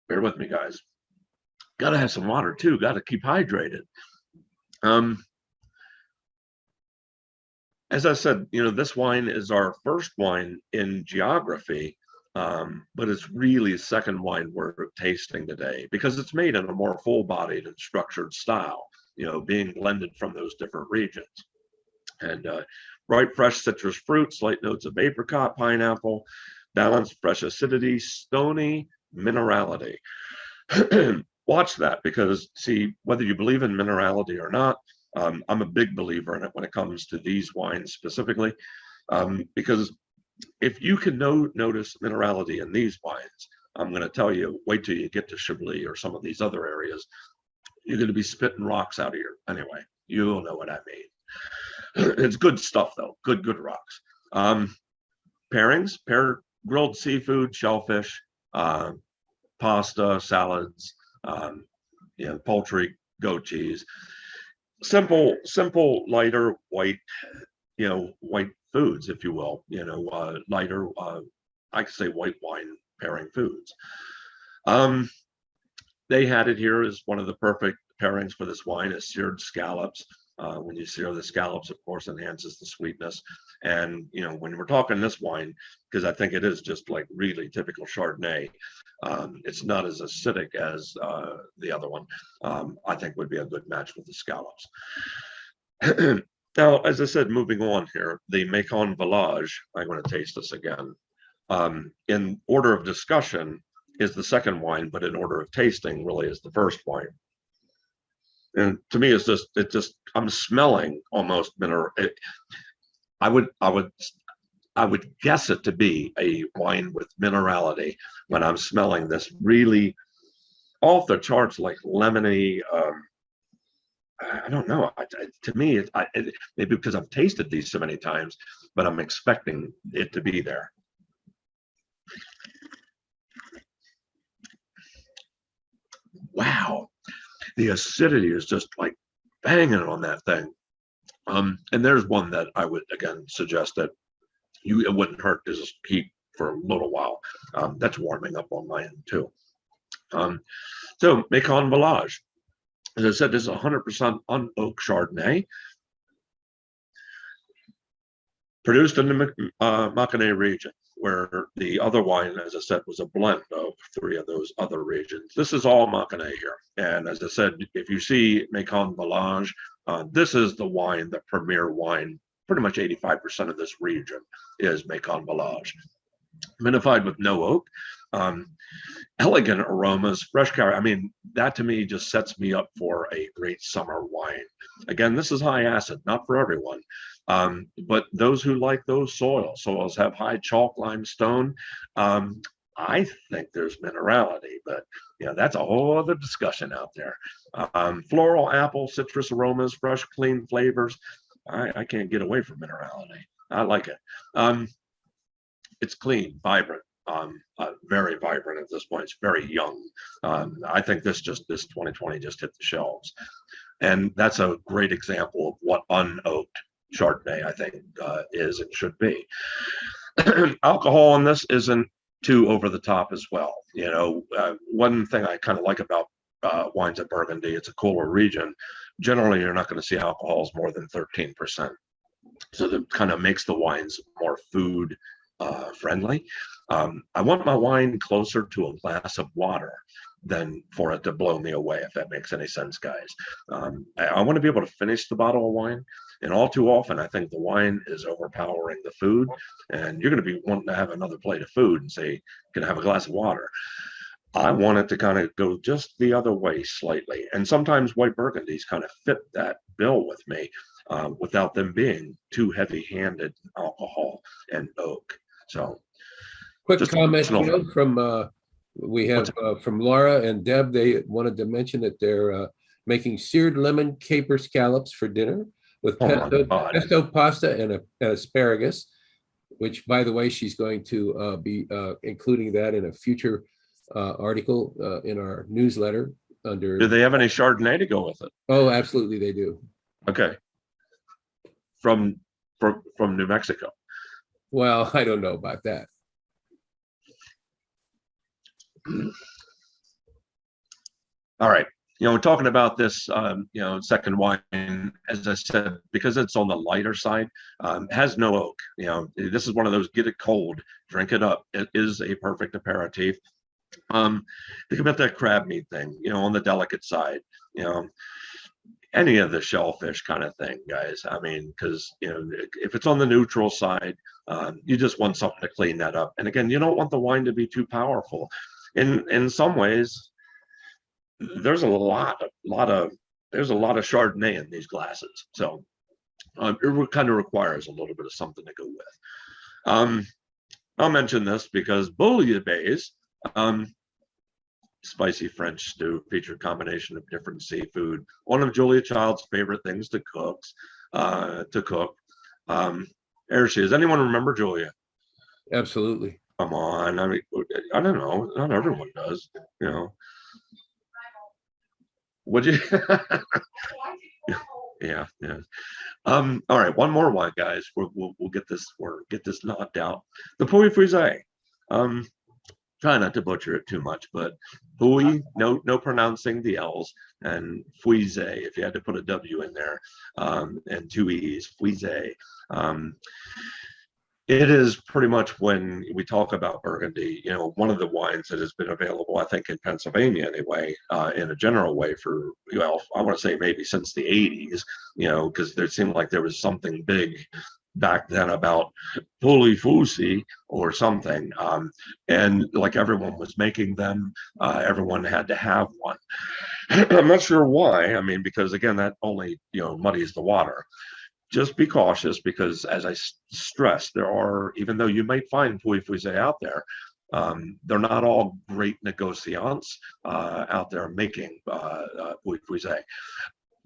Bear with me, guys. Got to have some water too, got to keep hydrated. As I said, you know, this wine is our first wine in geography, but it's really the second wine we're tasting today because it's made in a more full-bodied and structured style, you know, being blended from those different regions. And bright, fresh citrus fruit, slight notes of apricot, pineapple, balanced, fresh acidity, stony minerality. Watch that because, see, whether you believe in minerality or not, I'm a big believer in it when it comes to these wines specifically, because if you can notice minerality in these wines, I'm going to tell you, wait till you get to Chablis or some of these other areas, you're going to be spitting rocks out of here. Anyway, you'll know what I mean. It's good stuff though, good rocks. Pairings, grilled seafood, shellfish, pasta, salads, you know, poultry, goat cheese. Simple, lighter, white, you know, white foods, if you will, you know, lighter, I could say white wine pairing foods. They had it here as one of the perfect pairings for this wine is seared scallops. When you sear the scallops, of course, enhances the sweetness. And, you know, when we're talking this wine, because I think it is just like really typical Chardonnay, it's not as acidic as the other one. I think would be a good match with the scallops. Now, as I said, moving on here, the Mekong Village, I'm going to taste this again. In order of discussion is the second wine, but in order of tasting really is the first wine. And to me, it's just I'm smelling almost mineral. I would guess it to be a wine with minerality when I'm smelling this really off the charts, like lemony. I don't know. To me, maybe because I've tasted these so many times, but I'm expecting it to be there. Wow, the acidity is just like banging on that thing. And there's one that I would again suggest that it wouldn't hurt to just keep for a little while. That's warming up on my end too. So Macon Village, as I said, this is 100% unoaked Chardonnay, produced in the Mâconnais region, where the other wine, as I said, was a blend of 3 of those other regions. This is all Mâconnais here. And as I said, if you see Macon Village, this is the wine, the premier wine. Pretty much 85% of this region is Macon Village. Vinified with no oak. Elegant aromas, fresh character. I mean, that to me just sets me up for a great summer wine. Again, this is high acid, not for everyone. But those who like those soils have high chalk limestone. I think there's minerality, but that's a whole other discussion out there. Floral, apple, citrus aromas, fresh, clean flavors. I can't get away from minerality. I like it. It's clean, vibrant, very vibrant at this point. It's very young. I think this 2020 just hit the shelves. And that's a great example of what unoaked Chardonnay, I think, is and should be. Alcohol in this isn't too over the top as well. One thing I kind of like about wines at Burgundy, it's a cooler region. Generally, you're not going to see alcohols more than 13%. So that kind of makes the wines more food friendly. I want my wine closer to a glass of water than for it to blow me away, if that makes any sense, guys. I want to be able to finish the bottle of wine, and all too often I think the wine is overpowering the food, and you're going to be wanting to have another plate of food and say, can I have a glass of water? I want it to kind of go just the other way slightly, and sometimes white Burgundies kind of fit that bill with me without them being too heavy-handed alcohol and oak. So quick comment, from we have from Laura and Deb. They wanted to mention that they're making seared lemon caper scallops for dinner with pesto pasta and asparagus, which, by the way, she's going to be including that in a future article in our newsletter. Do they have any Chardonnay to go with it? Oh, absolutely, they do. Okay. From New Mexico. Well, I don't know about that. All right. We're talking about this, second wine, as I said, because it's on the lighter side, has no oak. This is one of those get it cold, drink it up. It is a perfect aperitif. Think about that crab meat thing, on the delicate side, any of the shellfish kind of thing, guys. I mean, because, if it's on the neutral side, you just want something to clean that up. And again, you don't want the wine to be too powerful. In some ways, there's a lot of Chardonnay in these glasses. So it kind of requires a little bit of something to go with. I'll mention this because bouillabaisse, spicy French stew, featured combination of different seafood. One of Julia Child's favorite things to cook. There she is. Anyone remember Julia? Absolutely. Come on. I mean, I don't know. Not everyone does. Would you? Yeah. All right. One more wine, guys. We'll get this. Get this knocked out. The Pouilly Frisé. Try not to butcher it too much, but Pouilly, no pronouncing the L's, and Frisé, if you had to put a W in there, and 2 E's, Frisé. It is pretty much, when we talk about Burgundy, one of the wines that has been available, I think, in Pennsylvania anyway, in a general way for, I want to say maybe since the 80s, because there seemed like there was something big back then about Pouilly Fussi or something, and like everyone was making them, everyone had to have one. I'm not sure why. I mean, because again, that only muddies the water. Just be cautious, because as I stressed, there are, even though you might find Pouilly Fusé out there, they're not all great negociants out there making Pouilly Fusé.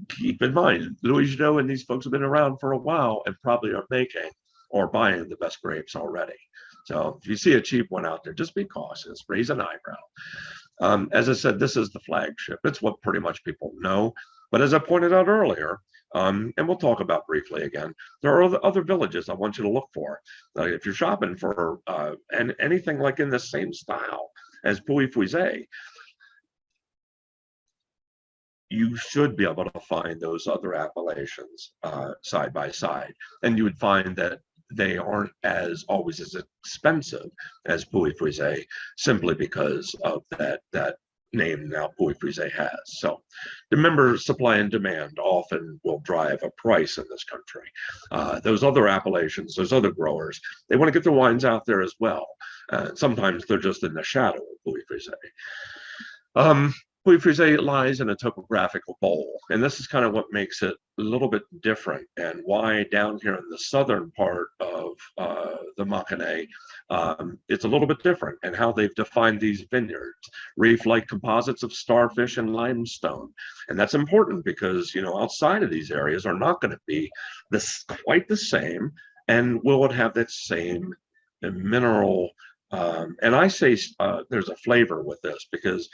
keep in mind, Louis Jadot and these folks have been around for a while and probably are making or buying the best grapes already. So if you see a cheap one out there, just be cautious, raise an eyebrow. As I said, this is the flagship. It's what pretty much people know. But as I pointed out earlier, and we'll talk about briefly again, there are other villages I want you to look for. If you're shopping for anything like in the same style as Pouilly-Fuisset, you should be able to find those other appellations side by side. And you would find that they aren't always as expensive as Pouilly-Fuisset, simply because of that name now Pouilly-Fuisset has. So remember, supply and demand often will drive a price in this country. Those other appellations, those other growers, they want to get their wines out there as well. Sometimes they're just in the shadow of Pouilly-Fuisset. Pouilly-Fuisset lies in a topographical bowl, and this is kind of what makes it a little bit different, and why down here in the southern part of the Mâconnais, it's a little bit different, and how they've defined these vineyards, reef-like composites of starfish and limestone. And that's important because, outside of these areas are not going to be quite the same, and will it have that same mineral, and I say there's a flavor with this because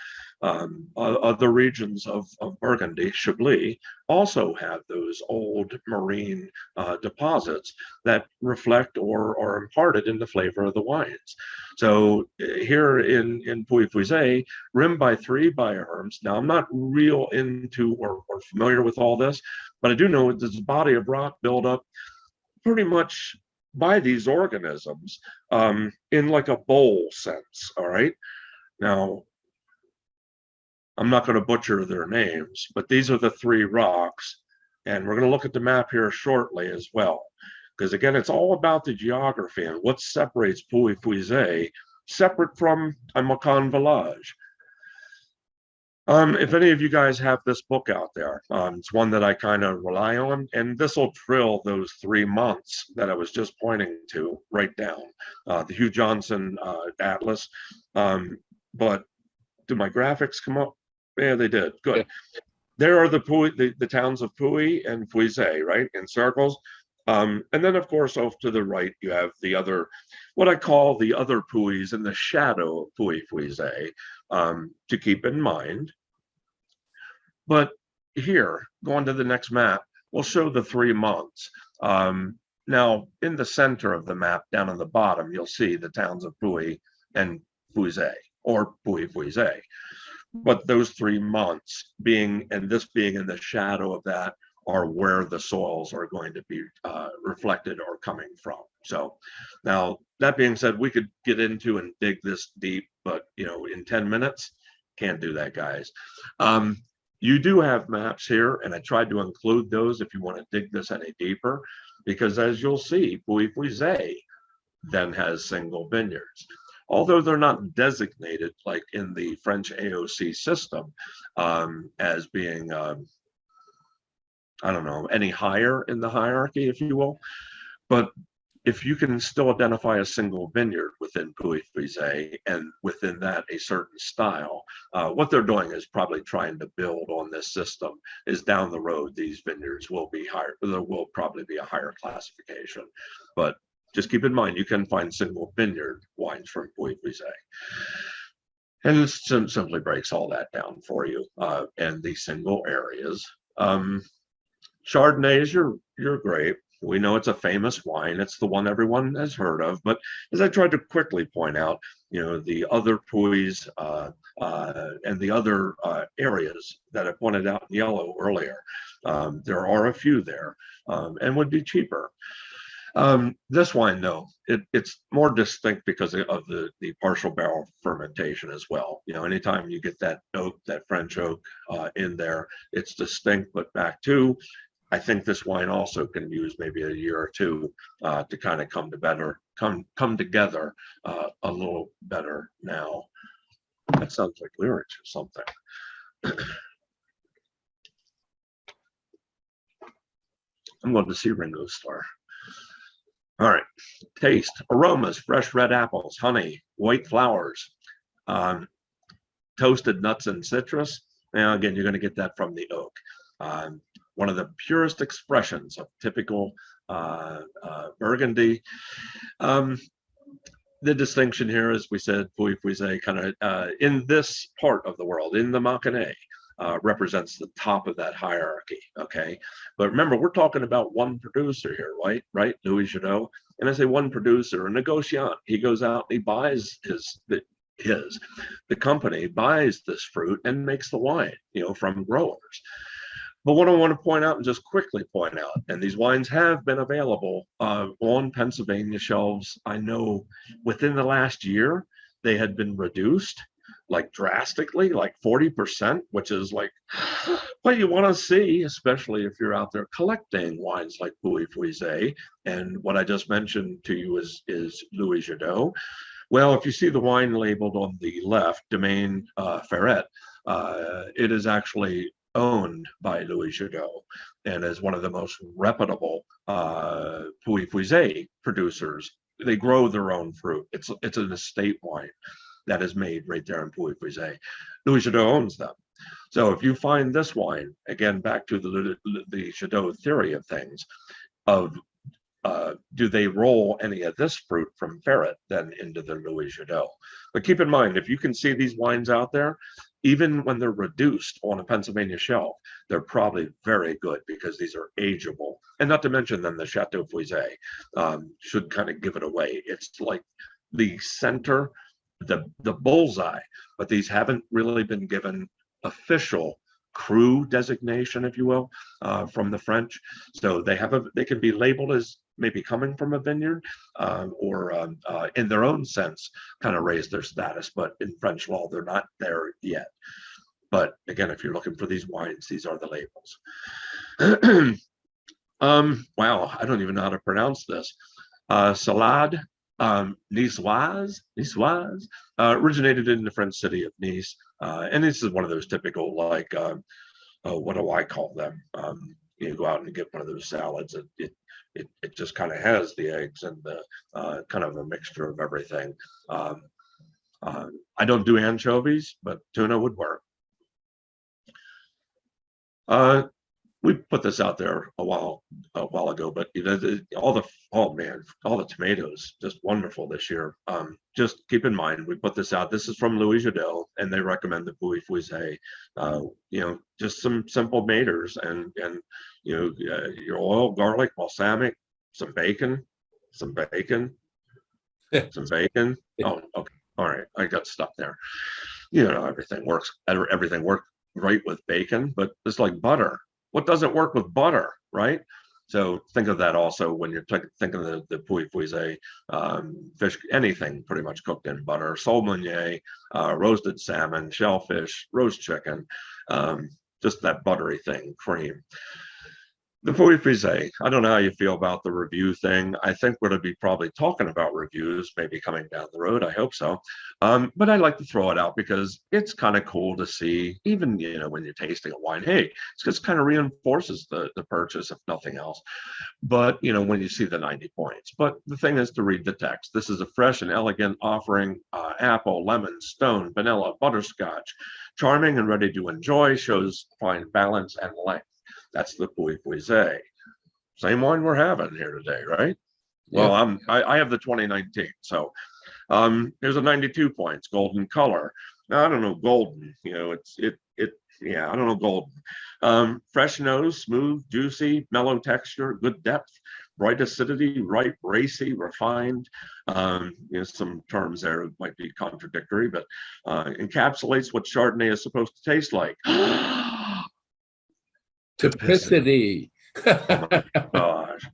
other regions of Burgundy, Chablis, also have those old marine deposits that reflect or are imparted in the flavor of the wines. So here in Pouilly-Fuisset, rimmed by 3 bioherms. Now, I'm not real into or familiar with all this, but I do know there's a body of rock built up pretty much by these organisms in like a bowl sense. All right. Now, I'm not going to butcher their names, but these are the 3 rocks. And we're going to look at the map here shortly as well. Because again, it's all about the geography and what separates Pouilly-Fuisset separate from a Macon village. If any of you guys have this book out there, it's one that I kind of rely on, and this will drill those 3 months that I was just pointing to right down. The Hugh Johnson Atlas. But do my graphics come up? Yeah, they did. Good. Yeah. There are the towns of Pouilly and Fuisset, right, in circles. And then, of course, off to the right, you have the other, what I call the other Pouillys in the shadow of Pouilly-Fuisset, to keep in mind. But here, going to the next map, we'll show the 3 months. Now, in the center of the map, down on the bottom, you'll see the towns of Pouilly and Fuisset, or Pouilly-Fuisset. But those 3 months being in the shadow of that, are where the soils are going to be reflected or coming from. So now, that being said, we could get into and dig this deep, but in 10 minutes, can't do that, guys. You do have maps here, and I tried to include those if you want to dig this any deeper, because as you'll see, Pouilly-Fuisset then has single vineyards. Although they're not designated like in the French AOC system as being, I don't know, any higher in the hierarchy, if you will. But if you can still identify a single vineyard within Pouilly-Fuisset and within that a certain style, what they're doing is probably trying to build on this system. Is down the road, these vineyards will be higher. There will probably be a higher classification, but just keep in mind, you can find single vineyard wines from Pouilly-Fuisset. And it simply breaks all that down for you, and the single areas. Chardonnay is your grape. We know it's a famous wine. It's the one everyone has heard of. But as I tried to quickly point out, the other Pouillys and the other areas that I pointed out in yellow earlier, there are a few there and would be cheaper. This wine, though, it's more distinct because of the partial barrel fermentation as well. Anytime you get that oak, that French oak in there, it's distinct. But back to, I think this wine also can use maybe a year or 2 to kind of come together a little better now. That sounds like lyrics or something. I'm going to see Ringo Starr. All right, taste, aromas, fresh red apples, honey, white flowers, toasted nuts and citrus. Now, again, you're going to get that from the oak. One of the purest expressions of typical Burgundy. The distinction here, as we said, Pouilly-Fuisset kind of in this part of the world, in the Mâconnais, represents the top of that hierarchy. Okay, but remember, we're talking about one producer here, right? Louis Jadot. And I say one producer, a negotiant. He goes out and he buys the company buys this fruit and makes the wine, from growers. But what I want to point out and just quickly point out, and these wines have been available on Pennsylvania shelves. I know within the last year, they had been reduced like drastically, like 40%, which is like what you want to see, especially if you're out there collecting wines like Pouilly-Fuisset. And what I just mentioned to you is Louis Jadot. Well, if you see the wine labeled on the left, Domaine Ferret, it is actually owned by Louis Jadot and is one of the most reputable Pouilly-Fuisset producers. They grow their own fruit. It's an estate wine that is made right there in Pouilly-Fuisset. Louis Jadot owns them. So if you find this wine, again, back to the Jadot theory of things, of do they roll any of this fruit from Ferret then into the Louis Jadot? But keep in mind, if you can see these wines out there, even when they're reduced on a Pennsylvania shelf, they're probably very good because these are ageable. And not to mention then the Chateau Fuisset should kind of give it away. It's like the center, the bullseye, but these haven't really been given official cru designation, if you will, from the French. So they can be labeled as maybe coming from a vineyard or in their own sense kind of raise their status, but in French law they're not there yet. But again, if you're looking for these wines, these are the labels. Wow, I don't even know how to pronounce this. Salade Niçoise originated in the French city of Nice, and this is one of those typical, like what do I call them? You go out and get one of those salads. It just kind of has the eggs and the kind of a mixture of everything. I don't do anchovies, but tuna would work. We put this out there a while ago, but all the tomatoes just wonderful this year. Just keep in mind, we put this out. This is from Louis Jadot, and they recommend the Pouilly-Fuisset. Just some simple maters, and your oil, garlic, balsamic, some bacon. Oh, okay, all right. I got stuck there. Everything works right with bacon, but it's like butter. What doesn't work with butter, right? So think of that also when you're thinking of the Pouilly-Fuisset fish, anything pretty much cooked in butter, sole meunier, roasted salmon, shellfish, roast chicken, just that buttery thing, cream. The Pouilly-Fuisset, I don't know how you feel about the review thing. I think we're going to be probably talking about reviews maybe coming down the road. I hope so. But I like to throw it out because it's kind of cool to see, even, when you're tasting a wine, hey, it just kind of reinforces the purchase, if nothing else. But, when you see the 90 points. But the thing is to read the text. This is a fresh and elegant offering, apple, lemon, stone, vanilla, butterscotch, charming and ready to enjoy, shows fine balance and length. That's the Pouilly-Fuisset. Same wine we're having here today, right? Yeah. Well, I have the 2019. So here's a 92 points, golden color. Now, I don't know golden, I don't know golden. Fresh nose, smooth, juicy, mellow texture, good depth, bright acidity, ripe, racy, refined. Some terms there might be contradictory, but encapsulates what Chardonnay is supposed to taste like. Typicity. Oh my gosh.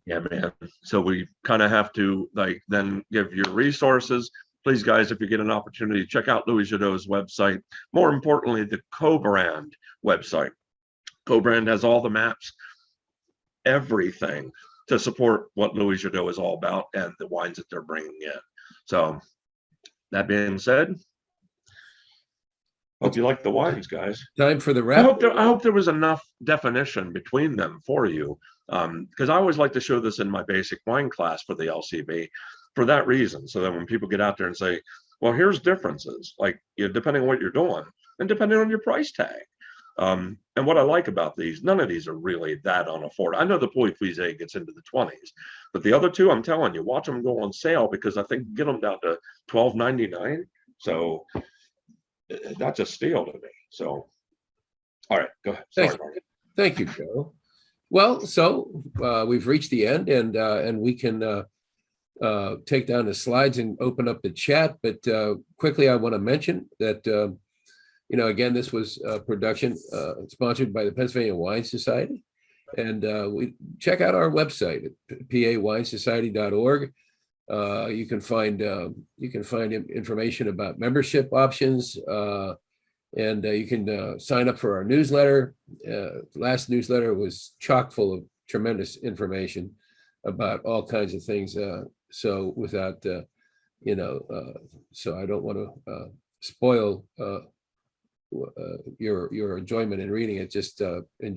Yeah, man. So we kind of have to then give your resources. Please, guys, if you get an opportunity, check out Louis Jadot's website. More importantly, the Co-Brand website. Co-Brand has all the maps, everything to support what Louis Jadot is all about and the wines that they're bringing in. So that being said, hope you like the wines, guys. Time for the wrap. I hope there was enough definition between them for you, because I always like to show this in my basic wine class for the LCB for that reason. So that when people get out there and say, well, here's differences, like depending on what you're doing and depending on your price tag. And what I like about these, none of these are really that unaffordable. I know the Pouilly Frisé gets into the 20s, but the other two, I'm telling you, watch them go on sale because I think get them down to $12.99. So that's a steal to me. So, all right, go ahead. Sorry, Marty. Thank you, Joe. Well, so we've reached the end, and we can take down the slides and open up the chat. But quickly, I want to mention that again, this was a production sponsored by the Pennsylvania Wine Society, and we check out our website at pawinesociety.org. You can find information about membership options. And you can sign up for our newsletter. Last newsletter was chock full of tremendous information about all kinds of things. So without, so I don't want to spoil your enjoyment in reading it. Just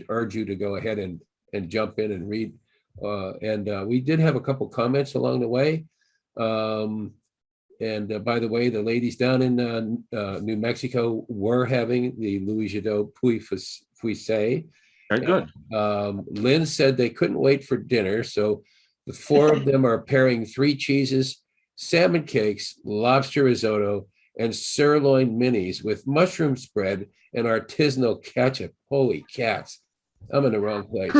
urge you to go ahead and jump in and read. And we did have a couple comments along the way. And by the way, the ladies down in New Mexico were having the Louis Jadot Pouilly Frisé. Very good. Lynn said they couldn't wait for dinner. So the four of them are pairing 3 cheeses, salmon cakes, lobster risotto, and sirloin minis with mushroom spread and artisanal ketchup. Holy cats. I'm in the wrong place.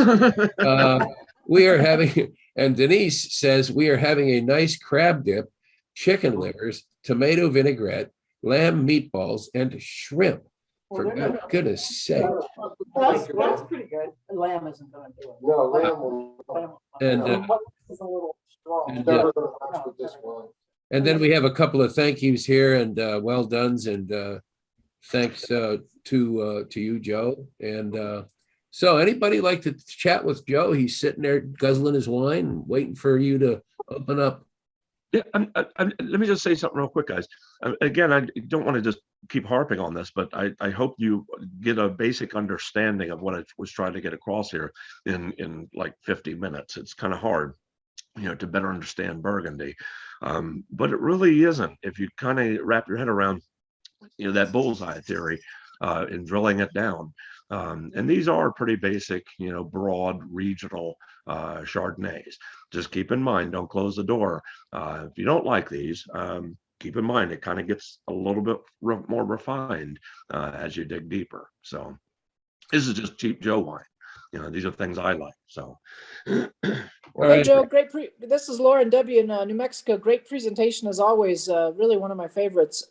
We are having, and Denise says, we are having a nice crab dip, chicken livers, tomato vinaigrette, lamb meatballs, and shrimp. For goodness sake. That's pretty good. The lamb isn't going to do it. No, lamb And It's a little strong. And, never gonna match with this one. and then we have a couple of thank yous here and well done's, and thanks to you, Joe. And so anybody like to chat with Joe? He's sitting there guzzling his wine, waiting for you to open up. Yeah, let me just say something real quick, guys. Again, I don't want to just keep harping on this, but I hope you get a basic understanding of what I was trying to get across here in like 50 minutes. It's kind of hard, to better understand Burgundy, but it really isn't. If you kind of wrap your head around, that bullseye theory in drilling it down. And these are pretty basic, broad regional Chardonnays. Just keep in mind, don't close the door. If you don't like these, keep in mind, it kind of gets a little bit more refined as you dig deeper. So this is just cheap Joe wine. These are things I like. So. Hey, Joe, this is Lauren W. in New Mexico. Great presentation as always. Really one of my favorites.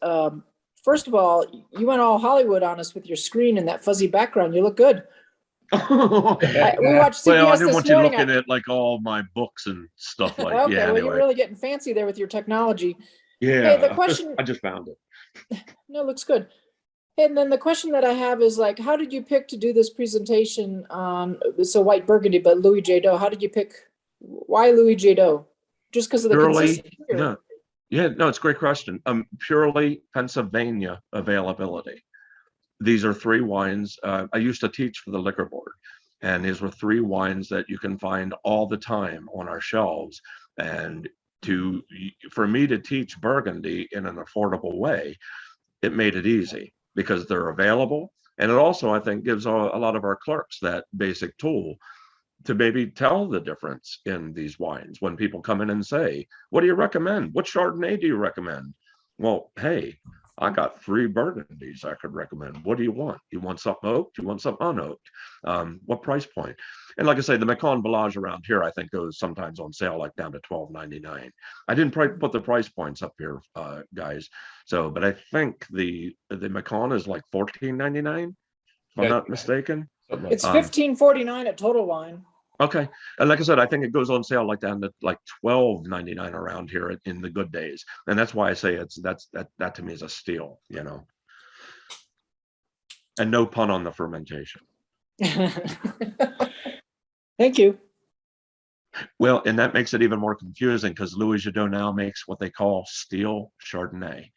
First of all, you went all Hollywood on us with your screen and that fuzzy background. You look good. We watched CBS well, I didn't want you morning. looking at like all my books and stuff like. Okay, yeah. Well, Anyway. you're really getting fancy there with your technology. Yeah. Hey, the question. I just found it. No, it looks good. And then the question that I have is like, how did you pick to do this presentation on so white Burgundy, but Louis Jadot? How did you pick? Why Louis Jadot? Just because of the consistency? No. Yeah, no, it's a great question. Purely Pennsylvania availability. These are 3 wines. I used to teach for the liquor board, and these were 3 wines that you can find all the time on our shelves. And for me to teach Burgundy in an affordable way, it made it easy because they're available. And it also, I think, gives a lot of our clerks that basic tool to maybe tell the difference in these wines when people come in and say, what do you recommend? What Chardonnay do you recommend? Well, hey, I got 3 Burgundies I could recommend. What do you want? You want something oaked? You want something unoaked? What price point? And like I say, the Macon Village around here, I think goes sometimes on sale, like down to $12.99. I didn't put the price points up here, guys. So, but I think the Macon is like $14.99, if I'm not mistaken. It's $15.49 at Total Wine. Okay, and like I said, I think it goes on sale like down to like $12.99 around here in the good days, and that's why I say that to me is a steal, and no pun on the fermentation. Thank you. Well, and that makes it even more confusing because Louis Jadot now makes what they call steel Chardonnay.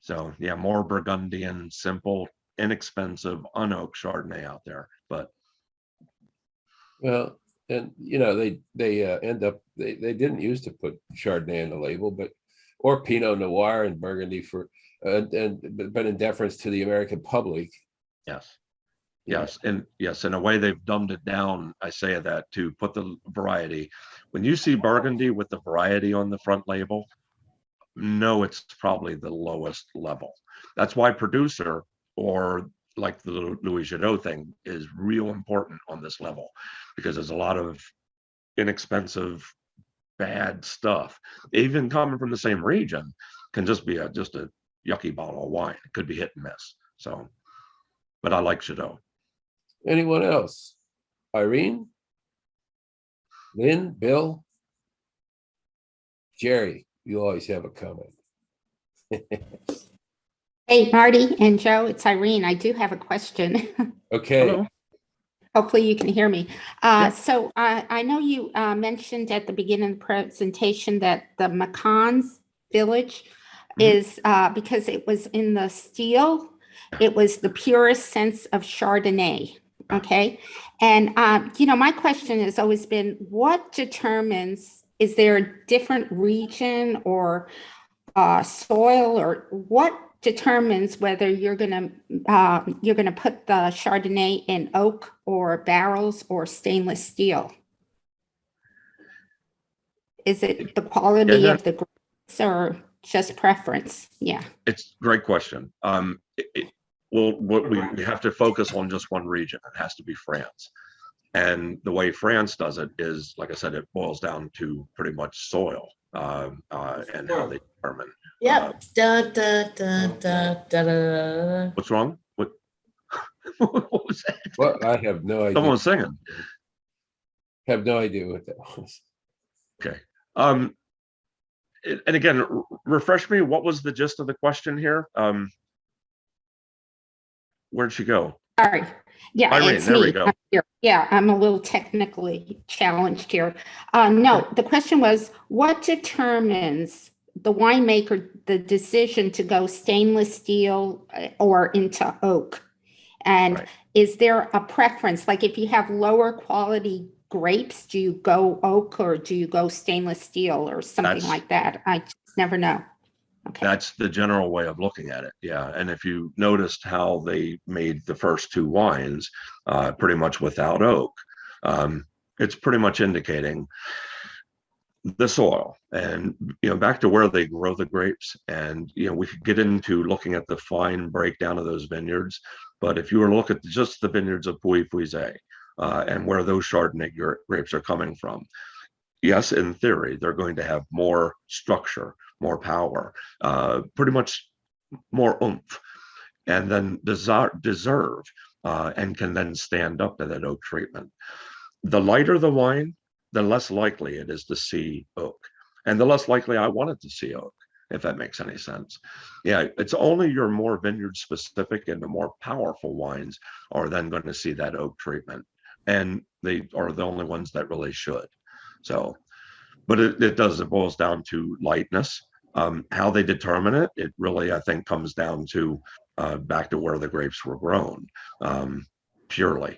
So yeah, more Burgundian, simple, inexpensive, unoaked Chardonnay out there, but. Well, and they end up they didn't used to put Chardonnay on the label, or Pinot Noir and Burgundy but in deference to the American public. Yes. Yes, and yes, in a way they've dumbed it down. I say that to put the variety. When you see Burgundy with the variety on the front label, no, it's probably the lowest level. That's why producer or like the Louis Jadot thing is real important on this level because there's a lot of inexpensive bad stuff, even coming from the same region, can just be just a yucky bottle of wine. It could be hit and miss. So, but I like Jadot. Anyone else? Irene? Lynn? Bill? Jerry, you always have a comment. Hey, Marty and Joe, it's Irene. I do have a question. Okay. Hello. Hopefully you can hear me. Yeah. So I know you mentioned at the beginning of the presentation that the Macans Village is because it was in the steel, it was the purest sense of Chardonnay. Okay. And, my question has always been, what determines, is there a different region or soil, or what determines whether you're gonna put the Chardonnay in oak or barrels or stainless steel? Is it the quality of the grapes or just preference? Yeah. It's a great question. Well, what we have to focus on just one region. It has to be France. And the way France does it is, like I said, it boils down to pretty much soil and how they determine. Yep. Da. What's wrong? What was that? Well, I have no idea. Someone was singing. Have no idea what that was. Okay. And again, refresh me. What was the gist of the question here? Where'd she go? Sorry. Yeah, Irene, it's there me. we go. I'm here. Yeah, I'm a little technically challenged here. No, the question was, what determines the winemaker the decision to go stainless steel or into oak? And Right. is there a preference? Like if you have lower quality grapes, do you go oak or do you go stainless steel or something like that? I just never know. Okay. That's the general way of looking at it. Yeah. And if you noticed how they made the first two wines pretty much without oak, it's pretty much indicating the soil and, back to where they grow the grapes. And, we could get into looking at the fine breakdown of those vineyards. But if you were to look at just the vineyards of Puy-Puisé and where those Chardonnay grapes are coming from, yes, in theory, they're going to have more structure, more power, pretty much more oomph, and then deserve and can then stand up to that oak treatment. The lighter the wine, the less likely it is to see oak, and the less likely I wanted to see oak, if that makes any sense. Yeah, it's only your more vineyard specific and the more powerful wines are then going to see that oak treatment, and they are the only ones that really should. So, but it boils down to lightness. How they determine it, it really, I think, comes down to back to where the grapes were grown, purely.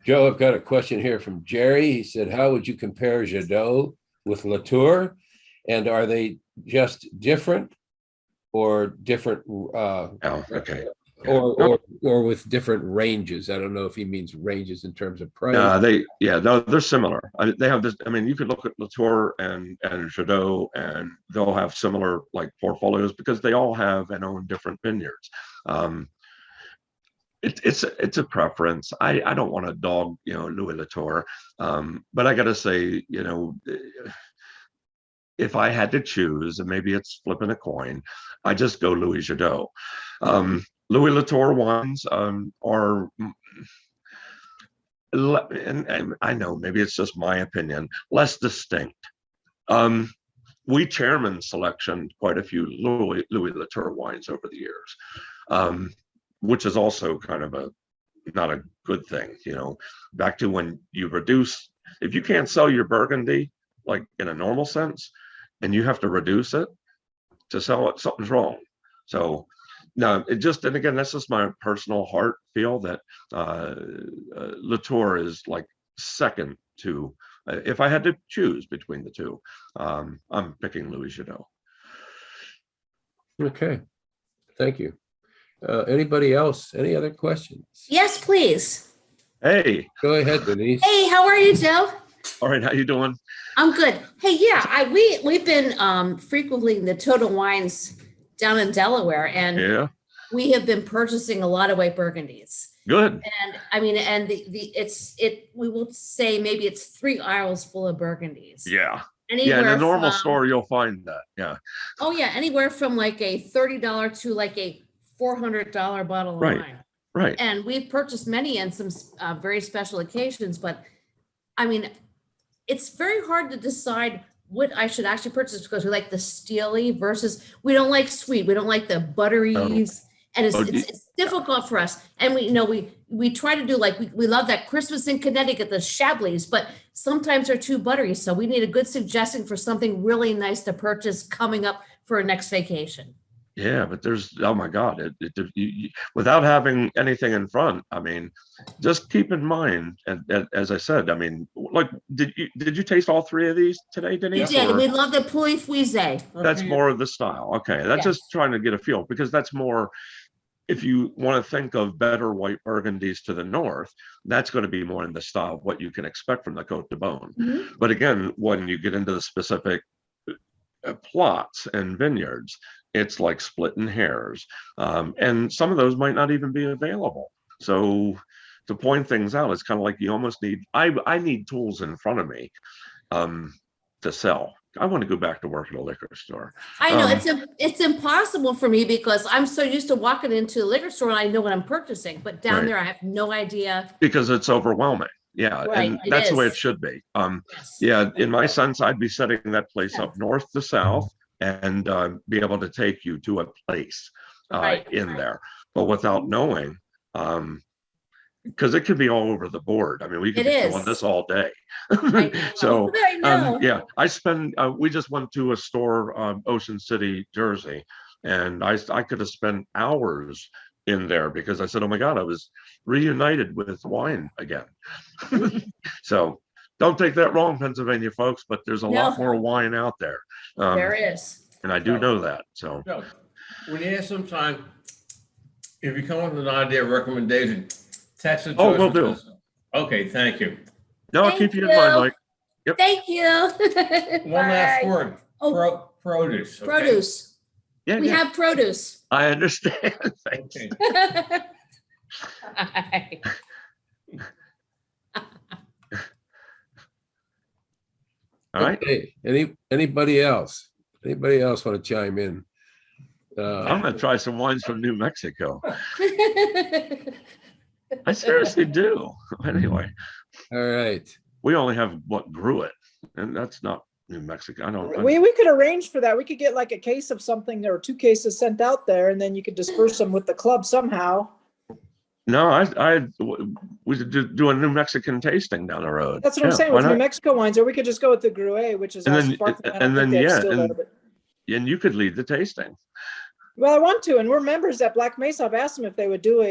Joe, I've got a question here from Jerry. He said, how would you compare Jadot with Latour? And are they just different or different? Oh, okay. Or with different ranges. I don't know if he means ranges in terms of price. They're similar. They have this. I mean, you could look at Latour and Jadot, and they'll have similar like portfolios because they all have and own different vineyards. It's a preference. I don't want to dog Louis Latour, but I got to say if I had to choose, and maybe it's flipping a coin, I just go Louis Jadot. Louis Latour wines are, and I know maybe it's just my opinion, less distinct. We chairman selectioned quite a few Louis Latour wines over the years, which is also kind of not a good thing. Back to when you reduce, if you can't sell your Burgundy like in a normal sense, and you have to reduce it to sell it, something's wrong. So no, and again, that's just my personal heart feel that Latour is like second to, if I had to choose between the two, I'm picking Louis Jadot. Okay, thank you. Anybody else? Any other questions? Yes, please. Hey, Go ahead, Denise. Hey, how are you, Joe? all right, how you doing? I'm good. Hey, yeah, we've been frequently the Total Wines down in Delaware, and Yeah, we have been purchasing a lot of white burgundies. good. And I mean, and we will say maybe it's 3 aisles full of burgundies. Yeah. Anywhere In a normal from, store, you'll find that. Yeah. oh yeah, anywhere from like a $30 to like a $400 bottle of Right. wine. Right. And we've purchased many on some very special occasions, but I mean, it's very hard to decide what I should actually purchase because we like the steely versus we don't like sweet. We don't like the butteries. And it's difficult for us. And we try to do like, we love that Christmas in Connecticut, the Chablis, but sometimes they're too buttery. So we need a good suggestion for something really nice to purchase coming up for a next vacation. Yeah, but there's, oh my God, without having anything in front, I mean, just keep in mind, and as I said, I mean, like, did you taste all 3 of these today, We Denise? did. Or- We love the Pouilly Fouizé. That's more of the style. Okay, that's Yes. just trying to get a feel because that's more, if you want to think of better white burgundies to the north, that's going to be more in the style of what you can expect from the Côte de Beaune. Mhm. But again, when you get into the specific plots and vineyards, it's like splitting hairs. And some of those might not even be available. So to point things out, it's kind of like you almost need, I need tools in front of me to sell. I want to go back to work at a liquor store. I know it's impossible for me because I'm so used to walking into a liquor store and I know what I'm purchasing, but down Right. there I have no idea. Because it's overwhelming. Yeah, Right, and it that's the way it is. should be. Yes. Yeah, in my sense, I'd be setting that place Yeah. up north to south and be able to take you to a place Right, in right. there, but without knowing, because it could be all over the board. I mean, we could It be is. doing this all day. I So, know. I know. yeah, we just went to a store, Ocean City, Jersey, and I could have spent hours in there because I said, oh my God, I was reunited with wine again. So don't take that wrong, Pennsylvania folks, but there's a lot No. more wine out there. There is. And I do know that. So So, when you have some time, if you come up with an idea, recommendation, text it to Oh, us. will do. Okay, thank you. no, I'll Thank keep you in mind, you. Mike. Thank you. One last Bye. word, Oh. produce. okay? Produce. Yeah, We yeah, have produce. I understand. Thanks. Okay. Bye. All right. Okay, anybody else? Anybody else want to chime in? I'm gonna try some wines from New Mexico. I seriously do. Anyway, All right. we only have what grew it, and that's not New Mexico. I don't. We could arrange for that. We could get like a case of something or 2 cases sent out there, and then you could disperse them with the club somehow. No, we should do a New Mexican tasting down the road. That's what I'm Yeah, saying why with New not? Mexico wines, or we could just go with the Gruet, which is And our then- sparkling. I don't and think then, they have yeah, still and- there, but- And you could lead the tasting. Well, I want to, and we're members at Black Mesa. I've asked them if they would do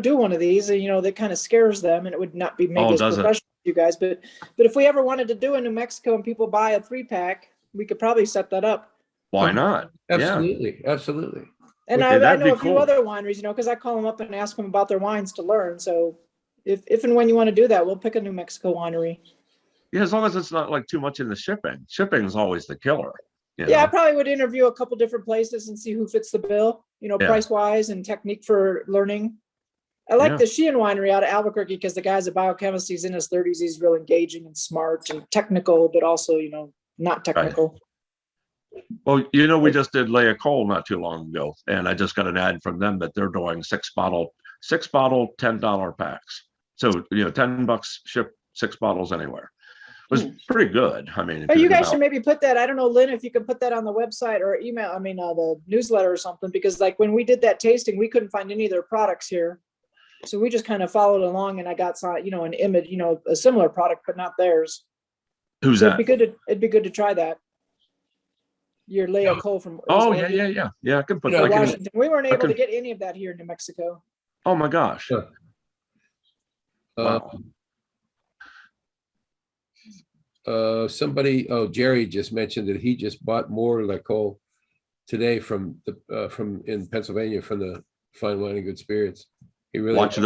do one of these, that kind of scares them, and it would not be maybe as does it? professional as you guys, but if we ever wanted to do a New Mexico and people buy a 3-pack, we could probably set that up. Why not? Yeah. Absolutely, absolutely. And Okay, I that'd know be a few cool. other wineries, because I call them up and ask them about their wines to learn. So if and when you want to do that, we'll pick a New Mexico winery. Yeah, as long as it's not like too much in the shipping. Shipping is always the killer. you Yeah, I know? probably would interview a couple different places and see who fits the bill, Yeah. price wise and technique for learning. I like Yeah. the Sheehan winery out of Albuquerque because the guy's a biochemist. He's in his 30s. He's real engaging and smart and technical, but also, not technical. Well, we just did Lay a Coal not too long ago, and I just got an ad from them that they're doing 6-bottle $10 packs. So $10 ship 6 bottles anywhere. It was pretty good. I mean, But if you go guys out- should maybe put that, I don't know, Lynn, if you can put that on the website or email, the newsletter or something, because like when we did that tasting, we couldn't find any of their products here. So we just kind of followed along and I got some, an image, a similar product, but not theirs. Who's So that? it'd be good to try that. Your Leo Cole from. Oh, yeah. Yeah, I can put. I can, Washington. We weren't able to can- get any of that here in New Mexico. oh my gosh! Sure. Wow. Jerry just mentioned that he just bought more Lacole today from in Pennsylvania from the Fine Wine and Good Spirits. He really Watch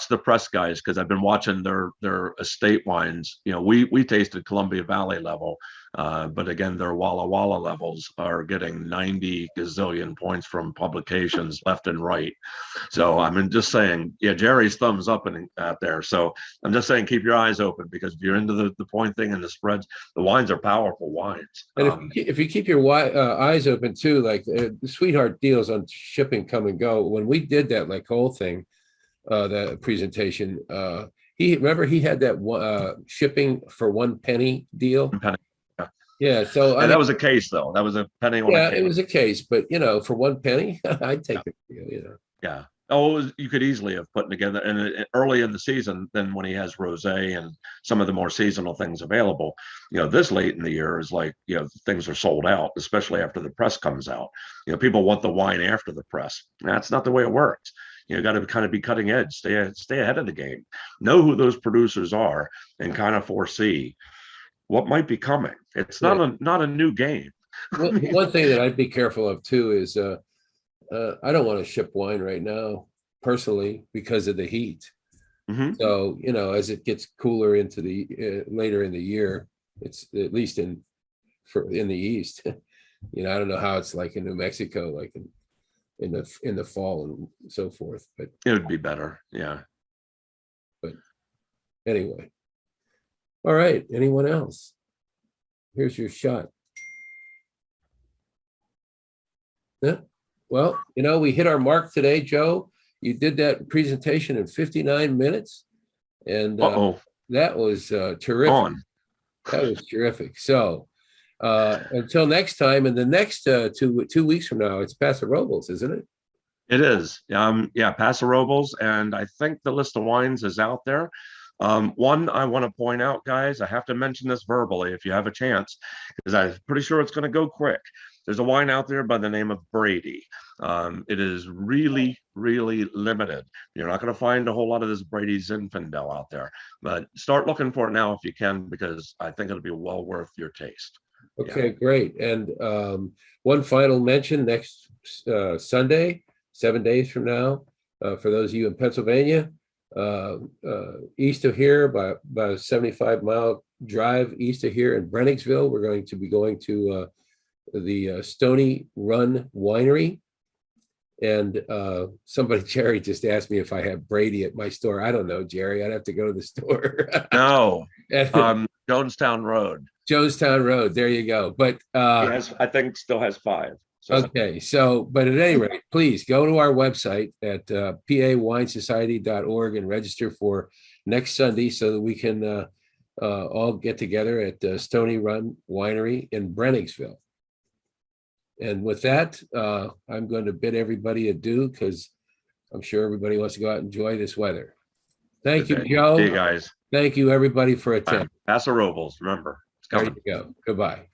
the press guys, because I've been watching their estate wines. You know, we tasted Columbia Valley level, but again, their Walla Walla levels are getting 90 gazillion points from publications left and right. So I'm just saying, yeah, Jerry's thumbs up out there. So I'm just saying, keep your eyes open, because if you're into the point thing and the spreads, the wines are powerful wines. And if you keep your eyes open too, like the sweetheart deals on shipping come and go. When we did that like whole thing, that presentation, he had that shipping for 1 penny deal. 1 penny. Yeah, so that was a case though. That was a penny on a case. It was a case, but for 1 penny, I'd take it. Yeah. Oh, you could easily have put together, and early in the season, then when he has rosé and some of the more seasonal things available, this late in the year is like, things are sold out, especially after the press comes out. People want the wine after the press. That's not the way it works. You got to kind of be cutting edge, stay ahead of the game, know who those producers are, and kind of foresee what might be coming. It's not a new game. One thing that I'd be careful of too is I don't want to ship wine right now personally because of the heat. Mm-hmm. So as it gets cooler into the later in the year, it's at least in the east. I don't know how it's like in New Mexico, like in the fall and so forth, but it would be better. Yeah. But anyway, all right. Anyone else? Here's your shot. Yeah. Well, we hit our mark today, Joe. You did that presentation in 59 minutes, and that was terrific. That was terrific. So until next time, and the next 2 weeks from now, it's Paso Robles, isn't it? It is. Paso Robles, and I think the list of wines is out there. One I want to point out, guys, I have to mention this verbally if you have a chance, because I'm pretty sure it's going to go quick. There's a wine out there by the name of Brady. It is really, really limited. You're not going to find a whole lot of this Brady Zinfandel out there, but start looking for it now if you can, because I think it'll be well worth your taste. Okay, great. And one final mention, next Sunday, 7 days from now, for those of you in Pennsylvania, east of here, by about a 75-mile drive east of here in Brennigsville, we're going to be going to the Stony Run Winery. And Jerry just asked me if I have Brady at my store. I don't know, Jerry. I'd have to go to the store. No, Jonestown Road. Jonestown Road. There you go. But I think still has 5. So. Okay. So, but at any rate, please go to our website at pawinesociety.org and register for next Sunday so that we can all get together at Stony Run Winery in Brennigsville. And with that, I'm going to bid everybody adieu, because I'm sure everybody wants to go out and enjoy this weather. Thank you, Joe. See you guys. Thank you, everybody, for attending. Paso Robles, remember, it's coming. There you go. Goodbye.